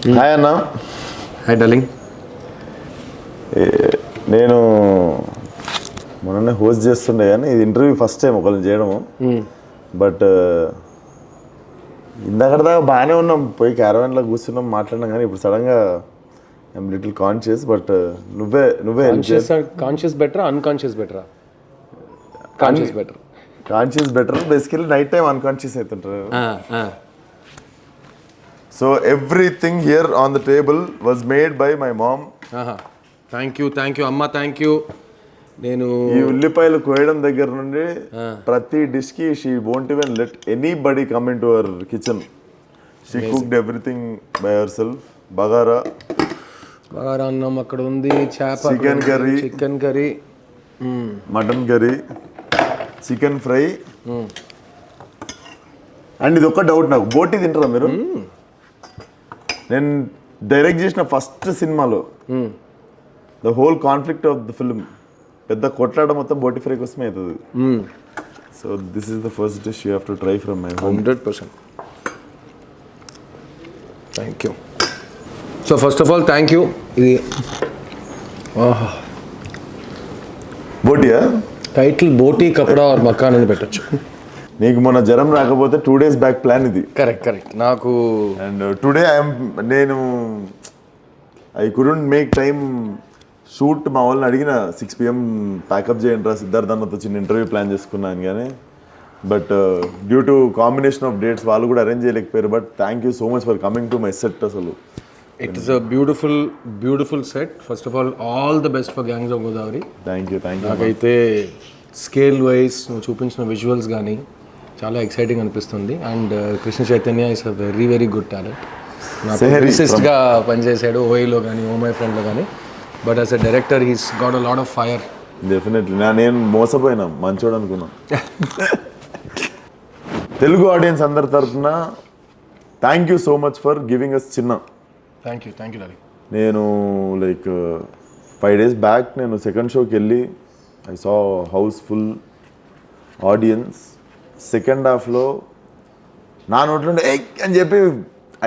Hi అన్న. Hi darling. నేను మొన్ననే హోస్ట్ చేస్తుండే కానీ ఇది ఇంటర్వ్యూ ఫస్ట్ టైం ఒకరిని చేయడము. బట్ ఇందాక దాకా బాగానే ఉన్నాం, పోయి క్యారవాన్లో కూర్చున్నాం, మాట్లాడినాం. కానీ ఇప్పుడు సడన్గా ఐఎమ్ లిటిల్ కాన్షియస్. బట్ నువ్వే కాన్షియస్ బెటరా అన్కాన్షియస్ బెటరా? Conscious better. Conscious better. Basically night time unconscious అవుతుంటారు. So everything here on the table was made by my mom. Thank you అమ్మ, థ్యాంక్ యూ. నేను ఈ ఉల్లిపాయలు కోయడం దగ్గర నుండి ప్రతి డిష్ కి she won't even let anybody come in to our kitchen. She cooked everything by herself. బగారా అన్నం అక్కడ ఉంది, చేప, chicken curry, mutton curry, chicken fry. And ఇది ఒక్క డౌట్, నాకు బోటి తింటారా మీరు? నేను డైరెక్ట్ చేసిన ఫస్ట్ సినిమాలో the whole conflict of the film పెద్ద కొట్లాట మొత్తం బోటి ఫ్రై కోసమే అవుతుంది. So this is the first dish you have to try from my home. 100%. Thank you. So first of all thank you. ఇది బోటియా? టైటిల్ బోటీ కపడా ఆర్ మకాన్ అని పెట్టచ్చు. నీకు మొన్న జ్వరం రాకపోతే 2 days బ్యాక్ ప్లాన్ ఇది. కరెక్ట్. నాకు అండ్ టుడే నేను I couldn't make time shoot. మా వాళ్ళని అడిగిన 6 PM ప్యాకప్ చేయండి రా సిద్ధార్థ్ అన్నతో చిన్న ఇంటర్వ్యూ ప్లాన్ చేసుకున్నాను. కానీ but due to combination of dates వాళ్ళు కూడా అరేంజ్ చేయలేకపోయారు. But thank you so much for coming to my set. అసలు it is a beautiful set. First of all the best for gangs of Godavari. Thank you. నాకైతే scale wise నువ్వు చూపించిన visuals కానీ చాలా exciting అనిపిస్తుంది. And Krishna Chaitanya is a very good talent. నాకు లిరిసిస్ట్గా పనిచేశాడు ఓఐలో కానీ ఓ మై ఫ్రెండ్లో కానీ. But as a director he's got a lot of fire. Definitely. నేను మోసపోయినా, మంచోడు అనుకున్నా. తెలుగు ఆడియన్స్ అందరి తరఫున thank you so much for giving us Chinna. Thank you daddy. నేను లైక్ 5 days బ్యాక్ నేను సెకండ్ షోకి వెళ్ళి I saw house full audience. Second హాఫ్లో నా నోట్లో అని చెప్పి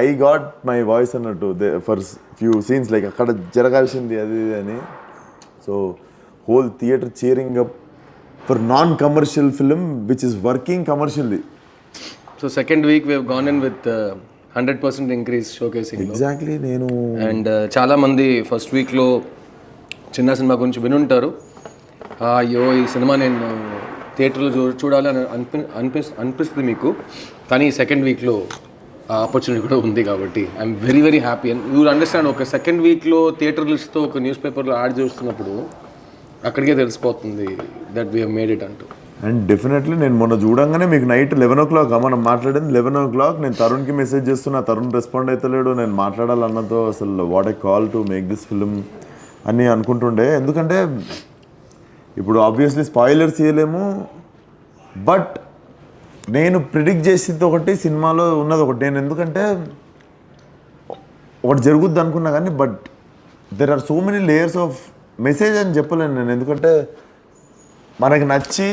ఐ గాట్ మై వాయిస్ అన్నట్టు ఫర్ ఫ్యూ సీన్స్ లైక్ అక్కడ జరగాల్సింది అది అని. So whole theatre cheering up for non commercial film which is working commercially. So second week we have gone in with 100% increase showcasing. Exactly. నేను and చాలామంది first వీక్లో చిన్న cinema గురించి వినుంటారు. అయ్యో ఈ సినిమా నేను థియేటర్లో చూడాలి అని అనిపిస్తుంది మీకు. కానీ సెకండ్ వీక్లో ఆ ఆపర్చునిటీ కూడా ఉంది. కాబట్టి I'm very happy. And you understand, ఒక సెకండ్ వీక్లో థియేటర్ లిస్ట్తో ఒక న్యూస్ పేపర్లో యాడ్ చేస్తున్నప్పుడు అక్కడికే తెలిసిపోతుంది that we have made it అంటూ. అండ్ డెఫినెట్లీ నేను మొన్న చూడంగానే మీకు నైట్ 11 o'clock మనం మాట్లాడింది 11 o'clock. నేను తరుణ్కి మెసేజ్ చేస్తున్నా, తరుణ్ రెస్పాండ్ అవుతలేడు. నేను మాట్లాడాలన్నతో అసలు what a call to make this film అని అనుకుంటుండే. ఎందుకంటే ఇప్పుడు ఆబ్వియస్లీ స్పాయిలర్స్ చేయలేము. బట్ నేను ప్రిడిక్ట్ చేసింది ఒకటి, సినిమాలో ఉన్నది ఒకటి. నేను ఎందుకంటే ఒకటి జరుగుద్ది అనుకున్నా కానీ but there are so many layers of message అని చెప్పలేను నేను. ఎందుకంటే మనకి నచ్చి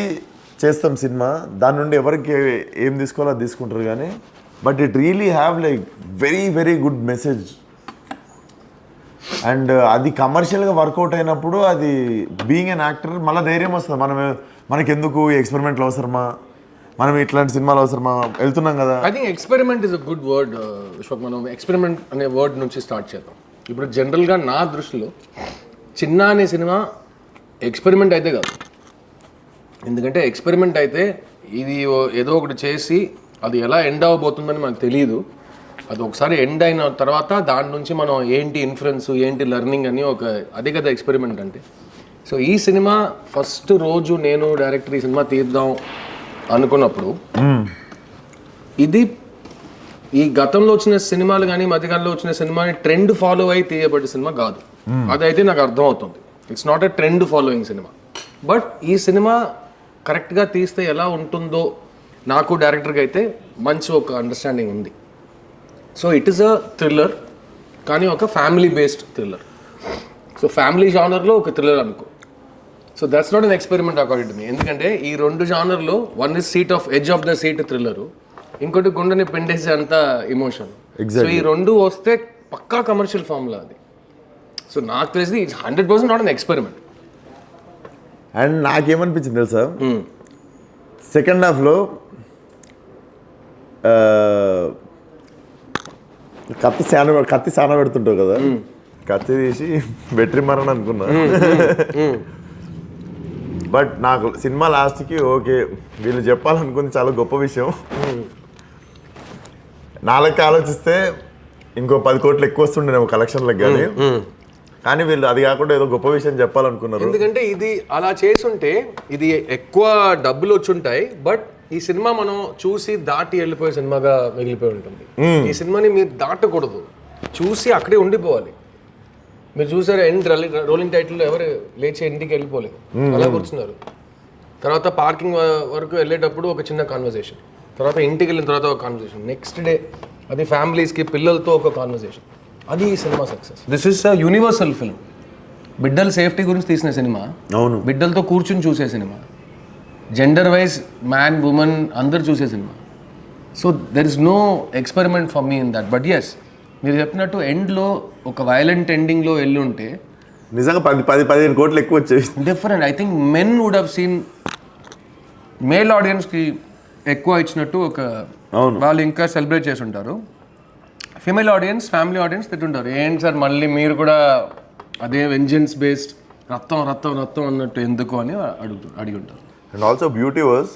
చేస్తాం సినిమా, దాని నుండి ఎవరికి ఏం తీసుకోవాలో అది తీసుకుంటారు. కానీ but it really have like very good message. And అది కమర్షియల్గా వర్కౌట్ అయినప్పుడు అది బీయింగ్ అన్ యాక్టర్ మళ్ళీ ధైర్యం వస్తుంది. మనకెందుకు ఈ ఎక్స్పెరిమెంట్లు అవసరమా, మనం ఇట్లాంటి సినిమాలు అవసరమా, వెళ్తున్నాం కదా. I think experiment is a good word Vishwak. మనం ఎక్స్పెరిమెంట్ అనే వర్డ్ నుంచి స్టార్ట్ చేద్దాం. ఇప్పుడు జనరల్గా నా దృష్టిలో చిన్న అనే సినిమా ఎక్స్పెరిమెంట్ అయితే కాదు. ఎందుకంటే ఎక్స్పెరిమెంట్ అయితే ఇది ఏదో ఒకటి చేసి అది ఎలా ఎండ్ అవ్వబోతుందని మనకు తెలియదు. అది ఒకసారి ఎండ్ అయిన తర్వాత దాని నుంచి మనం ఏంటి ఇన్ఫ్లుయెన్స్, ఏంటి లెర్నింగ్ అని అదే కదా ఎక్స్పెరిమెంట్ అంటే. సో ఈ సినిమా ఫస్ట్ రోజు నేను డైరెక్టర్ ఈ సినిమా తీద్దాం అనుకున్నప్పుడు ఇది ఈ గతంలో వచ్చిన సినిమాలు కానీ మధ్యకాలంలో వచ్చిన సినిమాని ట్రెండ్ ఫాలో అయి తీయబడ్డ సినిమా కాదు. అదైతే నాకు అర్థమవుతుంది. It's not a trend following cinema. But ఈ సినిమా కరెక్ట్గా తీస్తే ఎలా ఉంటుందో నాకు డైరెక్టర్గా అయితే మంచి ఒక అండర్స్టాండింగ్ ఉంది. So it is a thriller, కానీ ఒక family based thriller. So family జానర్లో ఒక థ్రిల్లర్ అనుకో. So that's not an experiment according to me. ఎందుకంటే ఈ రెండు జానర్లో one is seat of edge of the seat thriller, ఇంకోటి గుండెని పిండేసే అంత ఎమోషన్. సో ఈ రెండు వస్తే పక్కా కమర్షియల్ ఫార్ములా అది. సో నాకు తెలిసి it's 100% not an experiment. And నాకేమనిపించింది తెలుసా, సెకండ్ హాఫ్లో కత్తి సాన పెడుతుంటావు కదా, కత్తి తీసి బెట్రీ మరని అనుకున్నా. బట్ నాకు సినిమా లాస్ట్కి ఓకే వీళ్ళు చెప్పాలనుకుంది చాలా గొప్ప విషయం. నాలుగు ఆలోచిస్తే ఇంకో 10 కోట్లు ఎక్కువ వస్తుండేమో కలెక్షన్లకు, కానీ వీళ్ళు అది కాకుండా ఏదో గొప్ప విషయం చెప్పాలనుకున్నారు. ఎందుకంటే ఇది అలా చేసుంటే ఇది ఎక్కువ డబ్బులు వచ్చుంటాయి, బట్ ఈ సినిమా మనం చూసి దాటి వెళ్ళిపోయే సినిమాగా మిగిలిపోయి ఉంటుంది. ఈ సినిమాని మీరు దాటకూడదు, చూసి అక్కడే ఉండిపోవాలి. మీరు చూసారు ఎండ్ రోలింగ్ టైటిల్ ఎవరు లేచి ఇంటికి వెళ్ళిపోలేదు, అలా కూర్చున్నారు. తర్వాత పార్కింగ్ వరకు వెళ్ళేటప్పుడు ఒక చిన్న కాన్వర్సేషన్, తర్వాత ఇంటికి వెళ్ళిన తర్వాత ఒక కాన్వర్సేషన్, నెక్స్ట్ డే అది ఫ్యామిలీస్కి పిల్లలతో ఒక కాన్వర్సేషన్. అది ఈ సినిమా success. This is a universal film. బిడ్డల సేఫ్టీ గురించి తీసిన సినిమా, అవును, బిడ్డలతో కూర్చుని చూసే సినిమా, జెండర్ వైజ్ మ్యాన్ ఉమెన్ అందరు చూసే సినిమా. So there is no experiment for me in that. But yes, మీరు చెప్పినట్టు ఎండ్లో ఒక వైలెంట్ ఎండింగ్లో వెళ్ళి ఉంటే నిజంగా 10-15 కోట్లు ఎక్కువ వచ్చేవి. Different. I think men would have seen, male ఆడియన్స్కి ఎక్కువ ఇచ్చినట్టు ఒక వాళ్ళు ఇంకా సెలబ్రేట్ చేసి ఉంటారు. ఫీమేల్ ఆడియన్స్, ఫ్యామిలీ ఆడియన్స్ తిట్టుంటారు, ఏంటి సార్ మళ్ళీ మీరు కూడా అదే వెంజెన్స్ బేస్డ్ రక్తం రక్తం రక్తం అన్నట్టు ఎందుకు అని అడిగి ఉంటారు. And also beauty was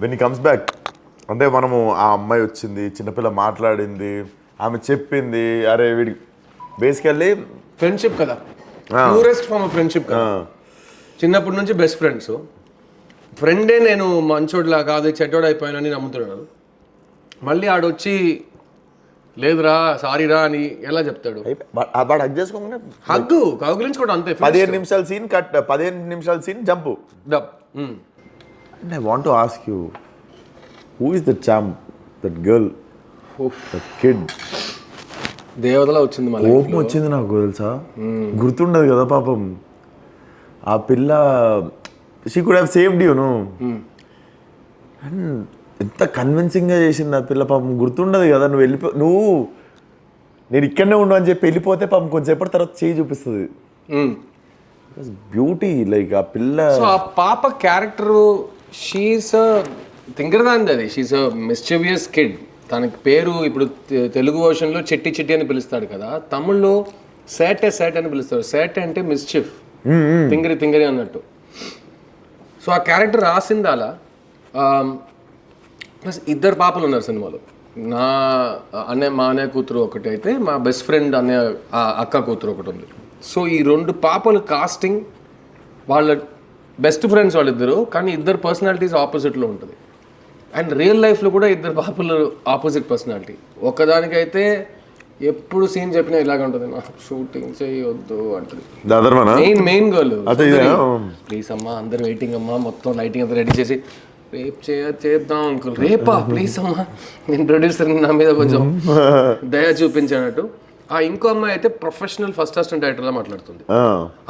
when he comes back, అంటే మనము ఆ అమ్మాయి వచ్చింది, చిన్నపిల్ల మాట్లాడింది, ఆమె చెప్పింది, అరే వీడి బేసికల్లీ ఫ్రెండ్షిప్ కదా, ప్యూరెస్ట్ ఫార్మ్ ఆఫ్ ఫ్రెండ్షిప్ కదా. చిన్నప్పటి నుంచి బెస్ట్ ఫ్రెండ్స్. ఫ్రెండే నేను మంచోడ్లా కాదు చెడ్డోడు అయిపోయానని నమ్ముతున్నాడు. మళ్ళీ ఆడొచ్చి లేదురా సారీరా అని ఎలా చెప్తాడు? వాడు హగ్ చేసుకోగానే హగ్గు కౌగిలించుకోవడం అంతే. 15 నిమిషాల సీన్ కట్, 15 నిమిషాల scene jump. And I want to ask you, who is that champ, that girl, that kid? దేవతలా వచ్చింది, కోపం వచ్చింది నాకు తెలుసా, గుర్తుండదు కదా పాపం. ఆ పిల్ల she could have saved you no. And ఎంత కన్విన్సింగ్గా చేసింది ఆ పిల్ల పాపం, గుర్తుండదు కదా. నువ్వు నేను ఇక్కడనే ఉండు అని చెప్పి వెళ్ళిపోతే పాపం కొంచెంసేపటి తర్వాత చేయి చూపిస్తుంది. బ్యూటీ లైక్ ఆ పిల్ల. సో ఆ పాప క్యారెక్టర్, షీఈస్ తింగరదాంది అది, షీఈస్ అ మిస్చివియస్ కిడ్. తనకి పేరు ఇప్పుడు తెలుగు వర్షన్లో చెట్టి చెట్టి అని పిలుస్తాడు కదా, తమిళ్లో సేటే సేట్ అని పిలుస్తాడు. సేట్ అంటే మిస్చిఫ్, తింగరి తింగరి అన్నట్టు. సో ఆ క్యారెక్టర్ రాసింది అలా. ప్లస్ 2 పాపలు ఉన్నారు సినిమాలో. మా అన్నయ్య కూతురు ఒకటి అయితే, మా బెస్ట్ ఫ్రెండ్ అన్నయ్య అక్క కూతురు ఒకటి ఉంది. సో ఈ 2 పాపలు కాస్టింగ్, వాళ్ళ బెస్ట్ ఫ్రెండ్స్ వాళ్ళిద్దరు, కానీ 2 పర్సనాలిటీస్ ఆపోజిట్లో ఉంటుంది. అండ్ రియల్ లైఫ్లో కూడా 2 పాపలు ఆపోజిట్ పర్సనాలిటీ. ఒకదానికైతే ఎప్పుడు సీన్ చెప్పినా ఇలాగ ఉంటుంది, నా షూటింగ్ చేయొద్దు అంటుంది. మెయిన్ గర్ల్, ప్లీజ్ అమ్మా అందరు వెయిటింగ్ అమ్మా, మొత్తం లైటింగ్ అంతా రెడీ చేసి రేపు చేద్దాం అంకుల్, రేపా ప్లీజ్ అమ్మా, నేను ప్రొడ్యూసర్ నా మీద కొంచెం దయ చూపించానట్టు. ఆ ఇంకో అమ్మాయి అయితే ప్రొఫెషనల్ ఫస్ట్ అసిస్టెంట్ డైరెక్టర్లా మాట్లాడుతుంది.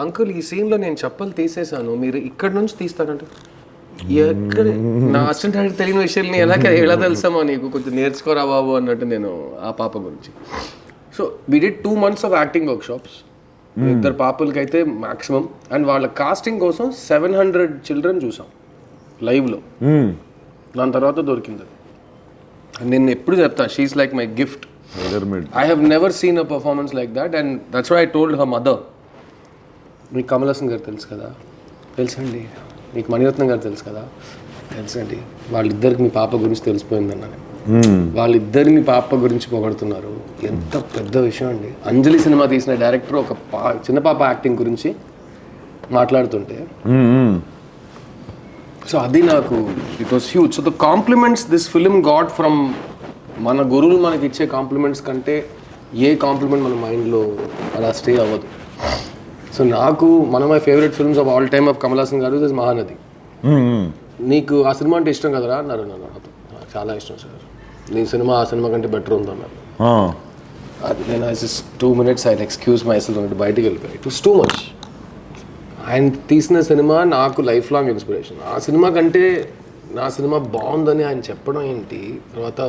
అంకుల్ ఈ సీన్లో నేను చెప్పలు తీసేసాను, మీరు ఇక్కడ నుంచి తీస్తారంట. ఎక్కడ నా అసిస్టెంట్ డైరెక్టర్ తెలియని విషయాన్ని ఎలా తెలుసామో నీకు, కొంచెం నేర్చుకోరా బాబు అన్నట్టు నేను ఆ పాప గురించి. So we did 2 months of acting workshops 2 పాపలకి అయితే మ్యాక్సిమం. అండ్ వాళ్ళ కాస్టింగ్ కోసం 700 చిల్డ్రన్ చూసాం లైవ్లో. దాని తర్వాత దొరికింది. నేను ఎప్పుడు చెప్తా, she is like my gift. I have never seen a performance like that. And that's why I told her mother, మీకు కమల్ హాసన్ గారు తెలుసు కదా, తెలుసండి. మీకు మణిరత్నం గారు తెలుసు కదా, తెలుసండి. వాళ్ళిద్దరికి మీ పాప గురించి తెలిసిపోయిందన్నాను. వాళ్ళిద్దరు మీ పాప గురించి పొగడుతున్నారు, ఎంత పెద్ద విషయం అండి. అంజలి సినిమా తీసిన డైరెక్టర్ ఒక చిన్న పాప యాక్టింగ్ గురించి మాట్లాడుతుంటే, సో అది నాకు it was huge. So the compliments this film got from మన గురువులు మనకి ఇచ్చే కాంప్లిమెంట్స్ కంటే ఏ కాంప్లిమెంట్ మన మైండ్లో అలా స్టే అవ్వదు. సో నాకు one of my favourite films of all time of Kamal Haasan గారు ఇస్ మహానది. నీకు ఆ సినిమా అంటే ఇష్టం కదరా అన్నారు నన్ను. చాలా ఇష్టం సార్, నీ సినిమా ఆ సినిమా కంటే బెటర్ ఉందన్నారు. అది నేను just 2 minutes I excuse my self అన్నట్టు బయటికి వెళ్ళిపోయి. It was too much. ఆయన తీసిన సినిమా నాకు లైఫ్ లాంగ్ ఇన్స్పిరేషన్. ఆ సినిమా కంటే నా సినిమా బాగుందని ఆయన చెప్పడం ఏంటి, తర్వాత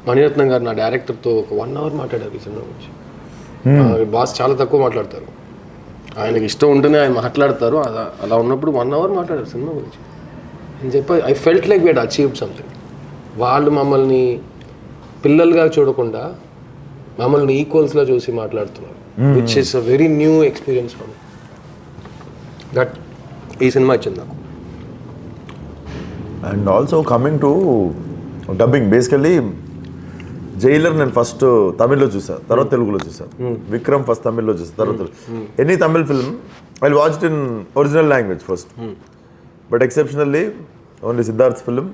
మణిరత్నం గారు నా డైరెక్టర్తో ఒక 1 hour మాట్లాడారు ఈ సినిమా గురించి. బాస్ చాలా తక్కువ మాట్లాడతారు, ఆయనకి ఇష్టం ఉంటేనే ఆయన మాట్లాడతారు. అలా ఉన్నప్పుడు 1 hour మాట్లాడారు సినిమా గురించి అని చెప్పి I felt like we had achieved something. వాళ్ళు మమ్మల్ని పిల్లలుగా చూడకుండా మమ్మల్ని ఈక్వల్స్గా చూసి మాట్లాడుతున్నారు, which is a very new experience for me. That ఈ సినిమా ఇచ్చింది నాకు. And also coming to dubbing, basically Jailer నేను ఫస్ట్ తమిళ్లో చూసాను, తర్వాత తెలుగులో చూసాను. విక్రమ్ ఫస్ట్ తమిళ్లో చూసాను, తర్వాత any Tamil film I watch it in original language first. But exceptionally only Siddharth film,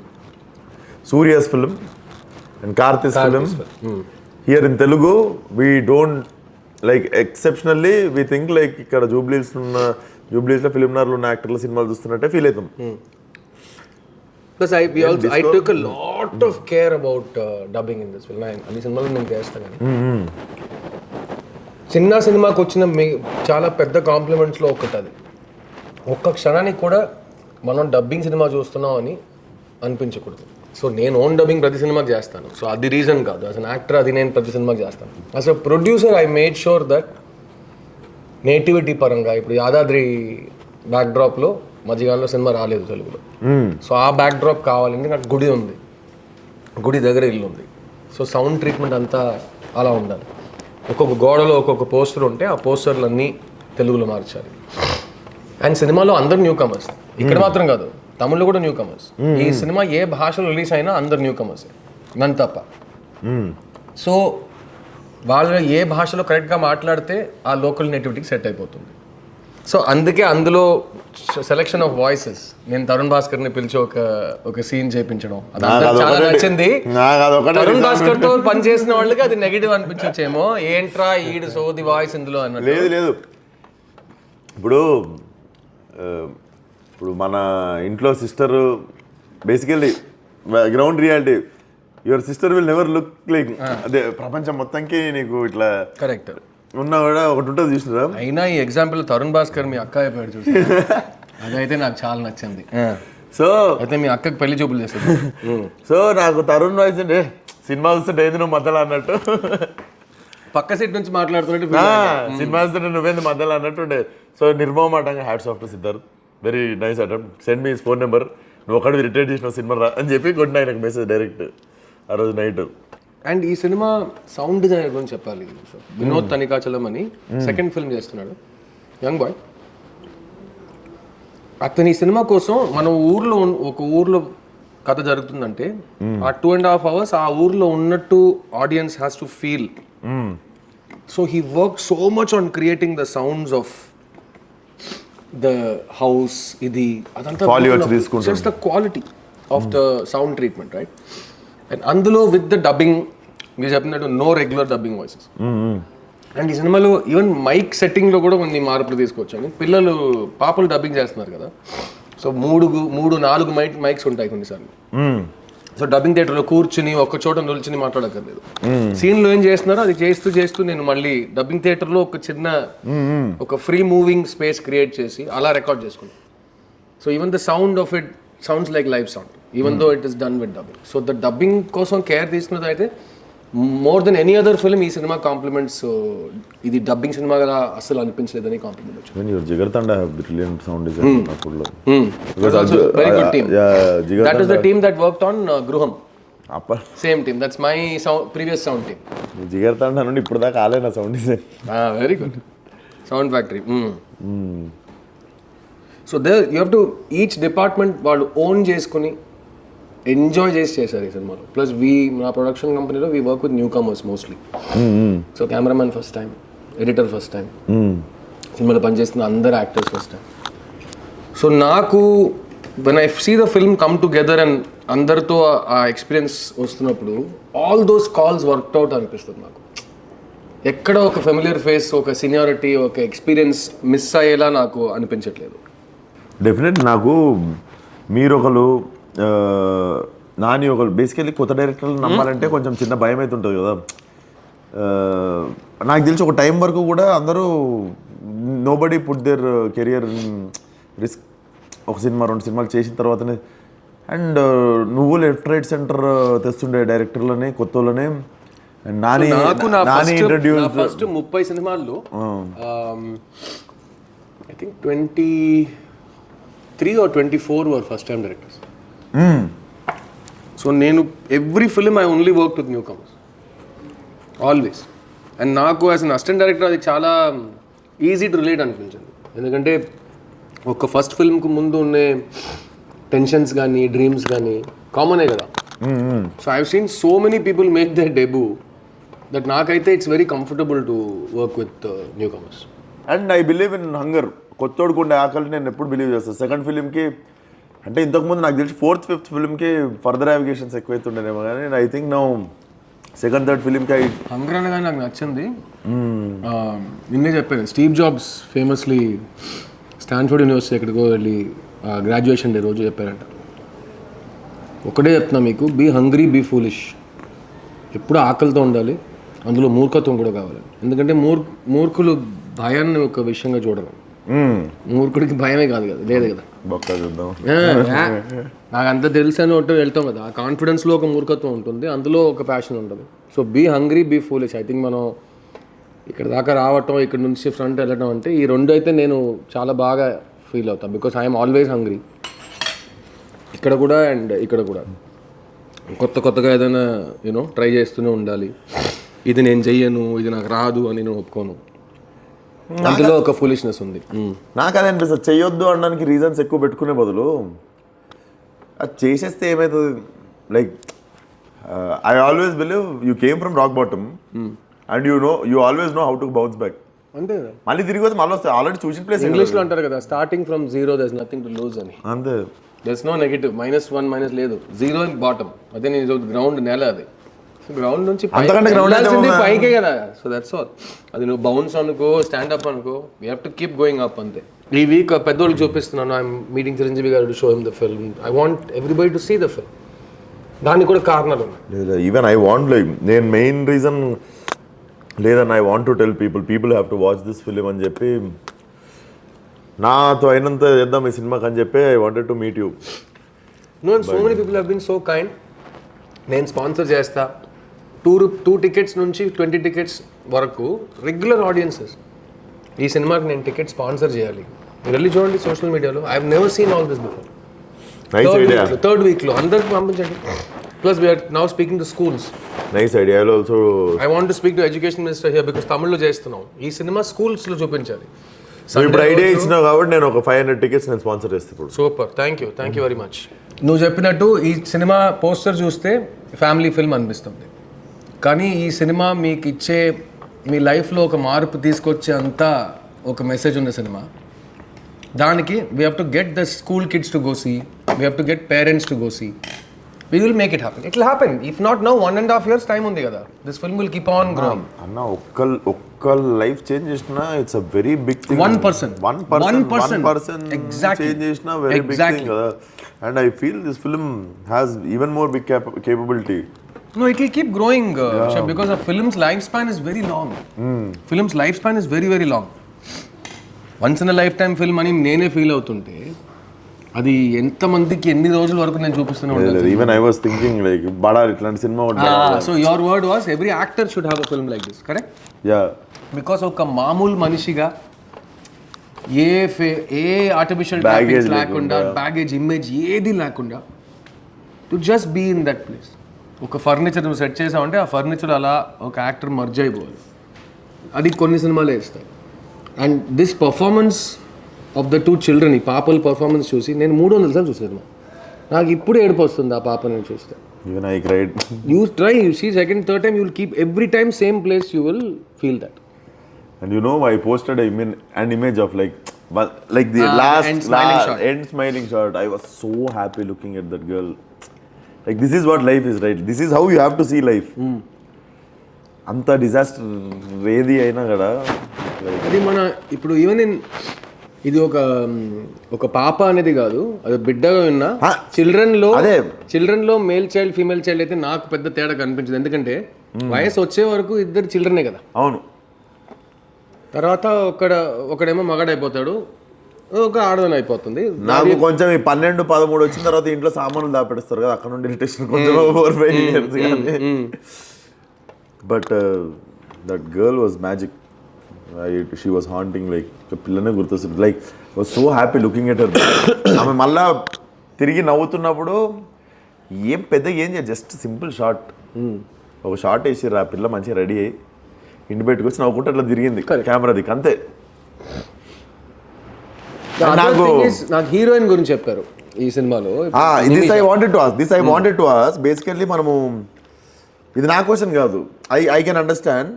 Suriya's film and Karthi's film here in Telugu we don't like. Exceptionally we think like ఇక్కడ జూబ్లీస్లో ఫిలింనార్లో ఉన్న యాక్టర్ల సినిమాలు చూస్తున్నట్టే ఫీల్ అవుతాం. Plus I took a lot of care about dubbing in this film. అన్ని సినిమాలు నేను చేస్తాను కానీ చిన్న సినిమాకి వచ్చిన చాలా పెద్ద కాంప్లిమెంట్స్లో ఒకటి అది. ఒక్క క్షణానికి కూడా మనం డబ్బింగ్ సినిమా చూస్తున్నాం అని అనిపించకూడదు. సో నేను ఓన్ డబ్బింగ్ ప్రతి సినిమాకి చేస్తాను. సో అది రీజన్ కాదు, యాజ్ అన్ యాక్టర్ అది నేను ప్రతి సినిమాకి చేస్తాను. As a producer I made sure that nativity పరంగా ఇప్పుడు యాదాద్రి బ్యాక్డ్రాప్లో మధ్యకాలంలో సినిమా రాలేదు తెలుగులో. సో ఆ బ్యాక్డ్రాప్ కావాలంటే నాకు గుడి ఉంది, గుడి దగ్గర ఇల్లు ఉంది. సో సౌండ్ ట్రీట్మెంట్ అంతా అలా ఉండాలి. ఒక్కొక్క గోడలో ఒక్కొక్క పోస్టర్ ఉంటే ఆ పోస్టర్లు అన్నీ తెలుగులో మార్చాలి. అండ్ సినిమాలో అందరు న్యూ కమర్స్, ఇక్కడ మాత్రం కాదు తమిళ్లో కూడా న్యూ కమర్స్. ఈ సినిమా ఏ భాషలో రిలీజ్ అయినా అందరు న్యూ కమర్స్, నన్ను తప్ప. సో వాళ్ళు ఏ భాషలో కరెక్ట్గా మాట్లాడితే ఆ లోకల్ నేటివిటీకి సెట్ అయిపోతుంది. సో అందుకే అందులో సెలెక్షన్ ఆఫ్ వాయిసెస్, నేను తరుణ్ భాస్కర్ని పిలిచి ఒక సీన్ చేయించడం చాలా నచ్చింది. తరుణ్ భాస్కర్ తో పని చేసిన వాళ్ళకి అది నెగిటివ్ అనిపించచ్చేమో, ఏంట్రా ఈడు సోది వాయిస్ ఇందులో అన్నట్టు. లేదు ఇప్పుడు మన ఇంట్లో sister basically ground reality, your sister will never look like అదే ప్రపంచం మొత్తానికి నీకు ఇట్లా కరెక్ట్ ఉన్నా కూడా ఒకటి ఉంటుంది చూసినా. అయినా ఈ ఎగ్జాంపుల్ తరుణ్ భాస్కర్ మీ అక్క అయిపోయాడు చూసి, అదైతే నాకు చాలా నచ్చింది. సో అయితే మీ అక్కకి పెళ్లి చూపులు చేస్తుంది. సో నాకు తరుణ్ వాయిస్ అంటే సినిమా చూస్తుంటే ఏంది నువ్వు మధ్యలో అన్నట్టు, పక్క సీట్ నుంచి మాట్లాడుతున్నట్టు సినిమా చూస్తుంటే నువ్వేంది మధ్యలో అన్నట్టు ఉండే. సో నిర్మమాటంగా hats off to Siddharth, very nice attempt, send me phone number, నువ్వు ఒకటి రిటైర్ చేసిన సినిమా రా అని చెప్పి కొట్టిన ఆయనకు మెసేజ్ డైరెక్ట్ ఆ రోజు నైట్. అండ్ ఈ సినిమా సౌండ్ డిజైనర్ గురించి చెప్పాలి. వినోద్ తనికాచలం అని సెకండ్ ఫిల్మ్ చేస్తున్నాడు, యంగ్ బాయ్. అతని ఈ సినిమా కోసం మన ఒక ఊర్లో కథ జరుగుతుందంటే ఆ 2.5 hours ఆ ఊర్లో ఉన్నట్టు audience has to feel. So he work so much on creating the sounds of the house, ఇది అదంతా just the quality of the sound treatment, right? And అందులో విత్ ద డబ్బింగ్ మీరు చెప్పినట్టు no regular dubbing voices. And ఈ సినిమాలో even mic సెట్టింగ్లో కూడా కొన్ని మార్పులు తీసుకొచ్చాను. పిల్లలు పాపలు డబ్బింగ్ చేస్తున్నారు కదా, సో 3-4 మైక్స్ ఉంటాయి కొన్నిసార్లు. సో డబ్బింగ్ థియేటర్లో కూర్చుని ఒక చోట నిల్చుని మాట్లాడక్కర్లేదు. సీన్లో ఏం చేస్తున్నారో అది చేస్తూ నేను మళ్ళీ డబ్బింగ్ థియేటర్లో ఒక చిన్న ఒక ఫ్రీ మూవింగ్ స్పేస్ క్రియేట్ చేసి అలా రికార్డ్ చేసుకున్నాను. So even the sound of it sounds like live sound even though it is done with dubbing. So the dubbing కోసం కేర్ తీసుకున్నది అయితే more than any other film ఈ సినిమా compliments. ఇది dubbing సినిమా కదా అసలు అనిపించలేదని కాంప్లిమెంట్ వచ్చింది. Jigarthanda have brilliant sound design అప్పుడులో. Very good team. That is the team that worked on Gruham. Same team, that's my previous sound team. Jigarthanda నుండి ఇప్పుడు దాకా ఆలేనా sound design. Very good sound factory. So they you have to each department వాళ్ళు own చేసుకుని enjoy చేశారు ఈ సినిమాలో. Plus మా ప్రొడక్షన్ కంపెనీలో we work with newcomers mostly. So cameraman first time, editor first time, సినిమాలో పనిచేస్తున్న అందరు యాక్టర్స్ ఫస్ట్ టైం. సో నాకు when I see the film come together and అందరితో ఆ ఎక్స్పీరియన్స్ వస్తున్నప్పుడు all those calls worked out అనిపిస్తుంది నాకు. ఎక్కడ ఒక ఫెమిలియర్ ఫేస్, ఒక సీనియారిటీ, ఒక ఎక్స్పీరియన్స్ మిస్ అయ్యేలా నాకు అనిపించట్లేదు. డెఫినెట్ నాకు మీరు ఒకరు నాని ఒకరు బేసికల్లీ కొత్త డైరెక్టర్లు నమ్మాలంటే కొంచెం చిన్న భయం అయితే ఉంటుంది కదా. నాకు తెలిసి ఒక టైం వరకు కూడా అందరూ nobody put their career risk. ఒక సినిమా 2 సినిమాలు చేసిన తర్వాతనే అండ్ నువ్వు లెఫ్ట్ రైట్ సెంటర్ తెస్తుండే డైరెక్టర్లని కొత్త వాళ్ళని and Nani Nani introduce first 30 సినిమాల్లో I think 23 or 24 were first time directors. So నేను every film I only work with newcomers always. And నాకు యాజ్ అన్ అసిస్టెంట్ డైరెక్టర్ అది చాలా ఈజీ టు రిలేట్ అనిపించింది. ఎందుకంటే ఒక ఫస్ట్ ఫిల్మ్కి ముందు ఉండే టెన్షన్స్ కానీ డ్రీమ్స్ కానీ కామనే కదా. So I have seen so many people make their debut that నాకైతే it's very comfortable to work with newcomers. And I believe in hunger. కొత్తోడుకు ఉండే ఆకలి నేను ఎప్పుడు బిలీవ్ చేస్తాను. సెకండ్ ఫిలింకి అంటే ఇంతకుముందు నాకు తెలిసి 4th 5th ఫిలింకి ఫర్దర్ అవిగేషన్స్ ఎక్కువైతుండేనేమో కానీ I think now second third ఫిలింకి హంగర్ అనగా నాకు నచ్చింది. నిన్నే చెప్పాను, Steve Jobs famously Stanford university ఎక్కడికో వెళ్ళి గ్రాడ్యుయేషన్ డే రోజు చెప్పారంట, ఒకటే చెప్తున్నా మీకు, బీ హంగ్రీ బీ ఫూలిష్. ఎప్పుడు ఆకలితో ఉండాలి, అందులో మూర్ఖత్వం కూడా కావాలి. ఎందుకంటే మూర్ఖులు భయాన్ని ఒక విషయంగా చూడరు. మూర్ఖుడికి భయమే కాదు కదా, లేదు కదా. నాకు అంత తెలుసు అని ఒకటి వెళ్తాం కదా, ఆ కాన్ఫిడెన్స్లో ఒక మూర్ఖత్వం ఉంటుంది, అందులో ఒక ప్యాషన్ ఉంటుంది. So be hungry be foolish. I think మనం ఇక్కడ దాకా రావటం, ఇక్కడ నుంచి ఫ్రంట్ వెళ్ళటం అంటే ఈ రెండు అయితే నేను చాలా బాగా ఫీల్ అవుతాను. బికాస్ ఐఎమ్ ఆల్వేస్ హంగ్రీ, ఇక్కడ కూడా అండ్ ఇక్కడ కూడా. కొత్తగా ఏదైనా యూనో ట్రై చేస్తూనే ఉండాలి. ఇది నేను చెయ్యను, ఇది నాకు రాదు అని నేను ఒప్పుకోను. అందులో ఒక ఫూలిష్నెస్ ఉంది. నాకు అదే అనిపిస్తుంది, చెయ్యొద్దు అనడానికి రీజన్స్ ఎక్కువ పెట్టుకునే బదులు అది చేసేస్తే ఏమవుతుంది. Like I always believe you came from rock bottom and you always know how to bounce back. అంతే, మళ్ళీ తిరిగి వస్తే మళ్ళీ వస్తాయి. ఆల్రెడీ చూసిన ప్లేస్ ఇంగ్లీష్లో అంటారు కదా, starting from zero there is nothing to lose అని. అంతే, there is no negative, -1 minus లేదు, జీరో బాటమ్. అదే నేను గ్రౌండ్ నేల, అది గ్రౌండ్ నుంచి పైకే కదా. So that's all. అది నువ్వు బౌన్స్ అనుకో, స్టాండ్అప్ అనుకో, we have to keep going up అంతే. ఈ వీక్ పెద్దోళ్ళకి చూపిస్తున్నాను, I'm meeting Chiranjeevi garu to show him the film. I want everybody to see the film. దానికి కూడా కారణాలు ఉన్నాయి. ఈవెన్ ఐ వాంట్, లైక్ నేను మెయిన్ రీజన్ లేదని I want to tell people have to watch this film అని చెప్పి, నాతో అయినంత చేద్దాం ఈ సినిమాకి అని చెప్పి I wanted to meet you. No, and so many people have been so kind. నేను స్పాన్సర్ చేస్తా, 2 టికెట్స్ నుంచి 20 టికెట్స్ వరకు రెగ్యులర్ ఆడియన్సెస్. ఈ సినిమాకి నేను టికెట్ స్పాన్సర్ చేయాలి, మీరు వెళ్ళి చూడండి సోషల్ మీడియాలో. I have never seen all this before. Third వీక్లో అందరికి పంపించండి. Plus we're now speaking to schools. Nice idea. Also I want to speak to education minister here because తమిళ్లో చేస్తున్నాం. ఈ సినిమా స్కూల్స్లో చూపించాలి. ఇప్పుడు ఐడియా ఇచ్చినావు కాబట్టి నేను ఒక 500 టికెట్స్ నేను స్పాన్సర్ చేస్తాను. Super, thank you very much. నువ్వు చెప్పినట్టు ఈ సినిమా పోస్టర్ చూస్తే ఫ్యామిలీ ఫిల్మ్ అనిపిస్తుంది, కానీ ఈ సినిమా మీకు ఇచ్చే, మీ లైఫ్లో ఒక మార్పు తీసుకొచ్చే అంతా ఒక మెసేజ్ ఉన్న సినిమా. దానికి we have to get the school kids to go see, we have to get parents to go see. We will make it happen. It will happen. If not now, 1.5 years time ఉంది కదా. This film will keep on growing. అన్న ఒక్క life change చేసినా it's a very big thing. 1% exactly change చేసినా very big thing కదా. And I feel this film has even more big capability. No, it will keep growing because a film's lifespan is very long. Film's lifespan is very very long. Once in a lifetime film అని నేనే feel అవుతుంటే అది ఎంతమందికి ఎన్ని రోజుల వరకు నేను చూపిస్తూనే ఉంటాను. Even I was thinking like బడా ఇట్లాంటి సినిమా ఉంటుంది. So your word was every actor should have a film like this, correct? Yeah, because ఒక మామూలు మనిషిగా ఏ ఆర్టిఫిషియల్ టాపిక్స్ లేకుండా, బ్యాగేజ్ ఇమేజ్ ఏది లేకుండా, to just be in that place. ఒక ఫర్నిచర్ నువ్వు సెట్ చేసావంటే ఆ ఫర్నిచర్ అలా ఒక యాక్టర్ మర్జ్ అయిపోవాలి. అది కొన్ని సినిమాలే ఇస్తాయి. And this performance of the 2 children, ఈ పాపల పర్ఫార్మెన్స్ చూసి నేను 300 సార్లు చూసాను. నాకు ఇప్పుడు ఏడుపు వస్తుంది ఆ పాపని చూస్తే. Even I cried. You try, you see second third time, you will keep every time same place, you will feel that. And you know, I posted an image of like the last end smiling shot. I was so happy looking at that girl. Like this is what life is, right? This is how you have to see life. అంత disaster ఏది అయినా కదా. అది మన ఇప్పుడు even ఇది ఒక పాప అనేది కాదు, అది బిడ్డగా ఉన్నా చిల్డ్రన్లో మేల్ చైల్డ్ ఫీమేల్ చైల్డ్ అయితే నాకు పెద్ద తేడా కనిపించదు. ఎందుకంటే వయసు వచ్చే వరకు ఇద్దరు చిల్డ్రనే కదా. అవును. తర్వాత ఒకడేమో మగాడైపోతాడు, ఒక ఆడదాని అయిపోతుంది. నాకు కొంచెం ఈ 12-13 వచ్చిన తర్వాత ఇంట్లో సామాన్లు దాపెడతారు కదా, అక్కడ నుండి ఇరిటేషన్ కొంచెం ఓవర్ ఇయర్స్ కానీ. But that girl was magic. She was haunting, like పిల్లనే గుర్తొస్తుంది. Like was so happy looking at her. ఆమె మళ్ళా తిరిగి నవ్వుతున్నప్పుడు ఏం చేయదు, జస్ట్ సింపుల్ షార్ట్. ఒక షార్ట్ వేసిర్రు, ఆ పిల్ల మంచిగా రెడీ అయ్యి ఇంటి బయటకు వచ్చి నవ్వుకుంటే అట్లా తిరిగింది కెమెరా దిక్కు, అంతే. నాకు హీరోయిన్ గురించి చెప్పారు ఈ సినిమాలో. This I wanted to ask basically. మనము ఇది నా క్వశ్చన్ కాదు, I can understand.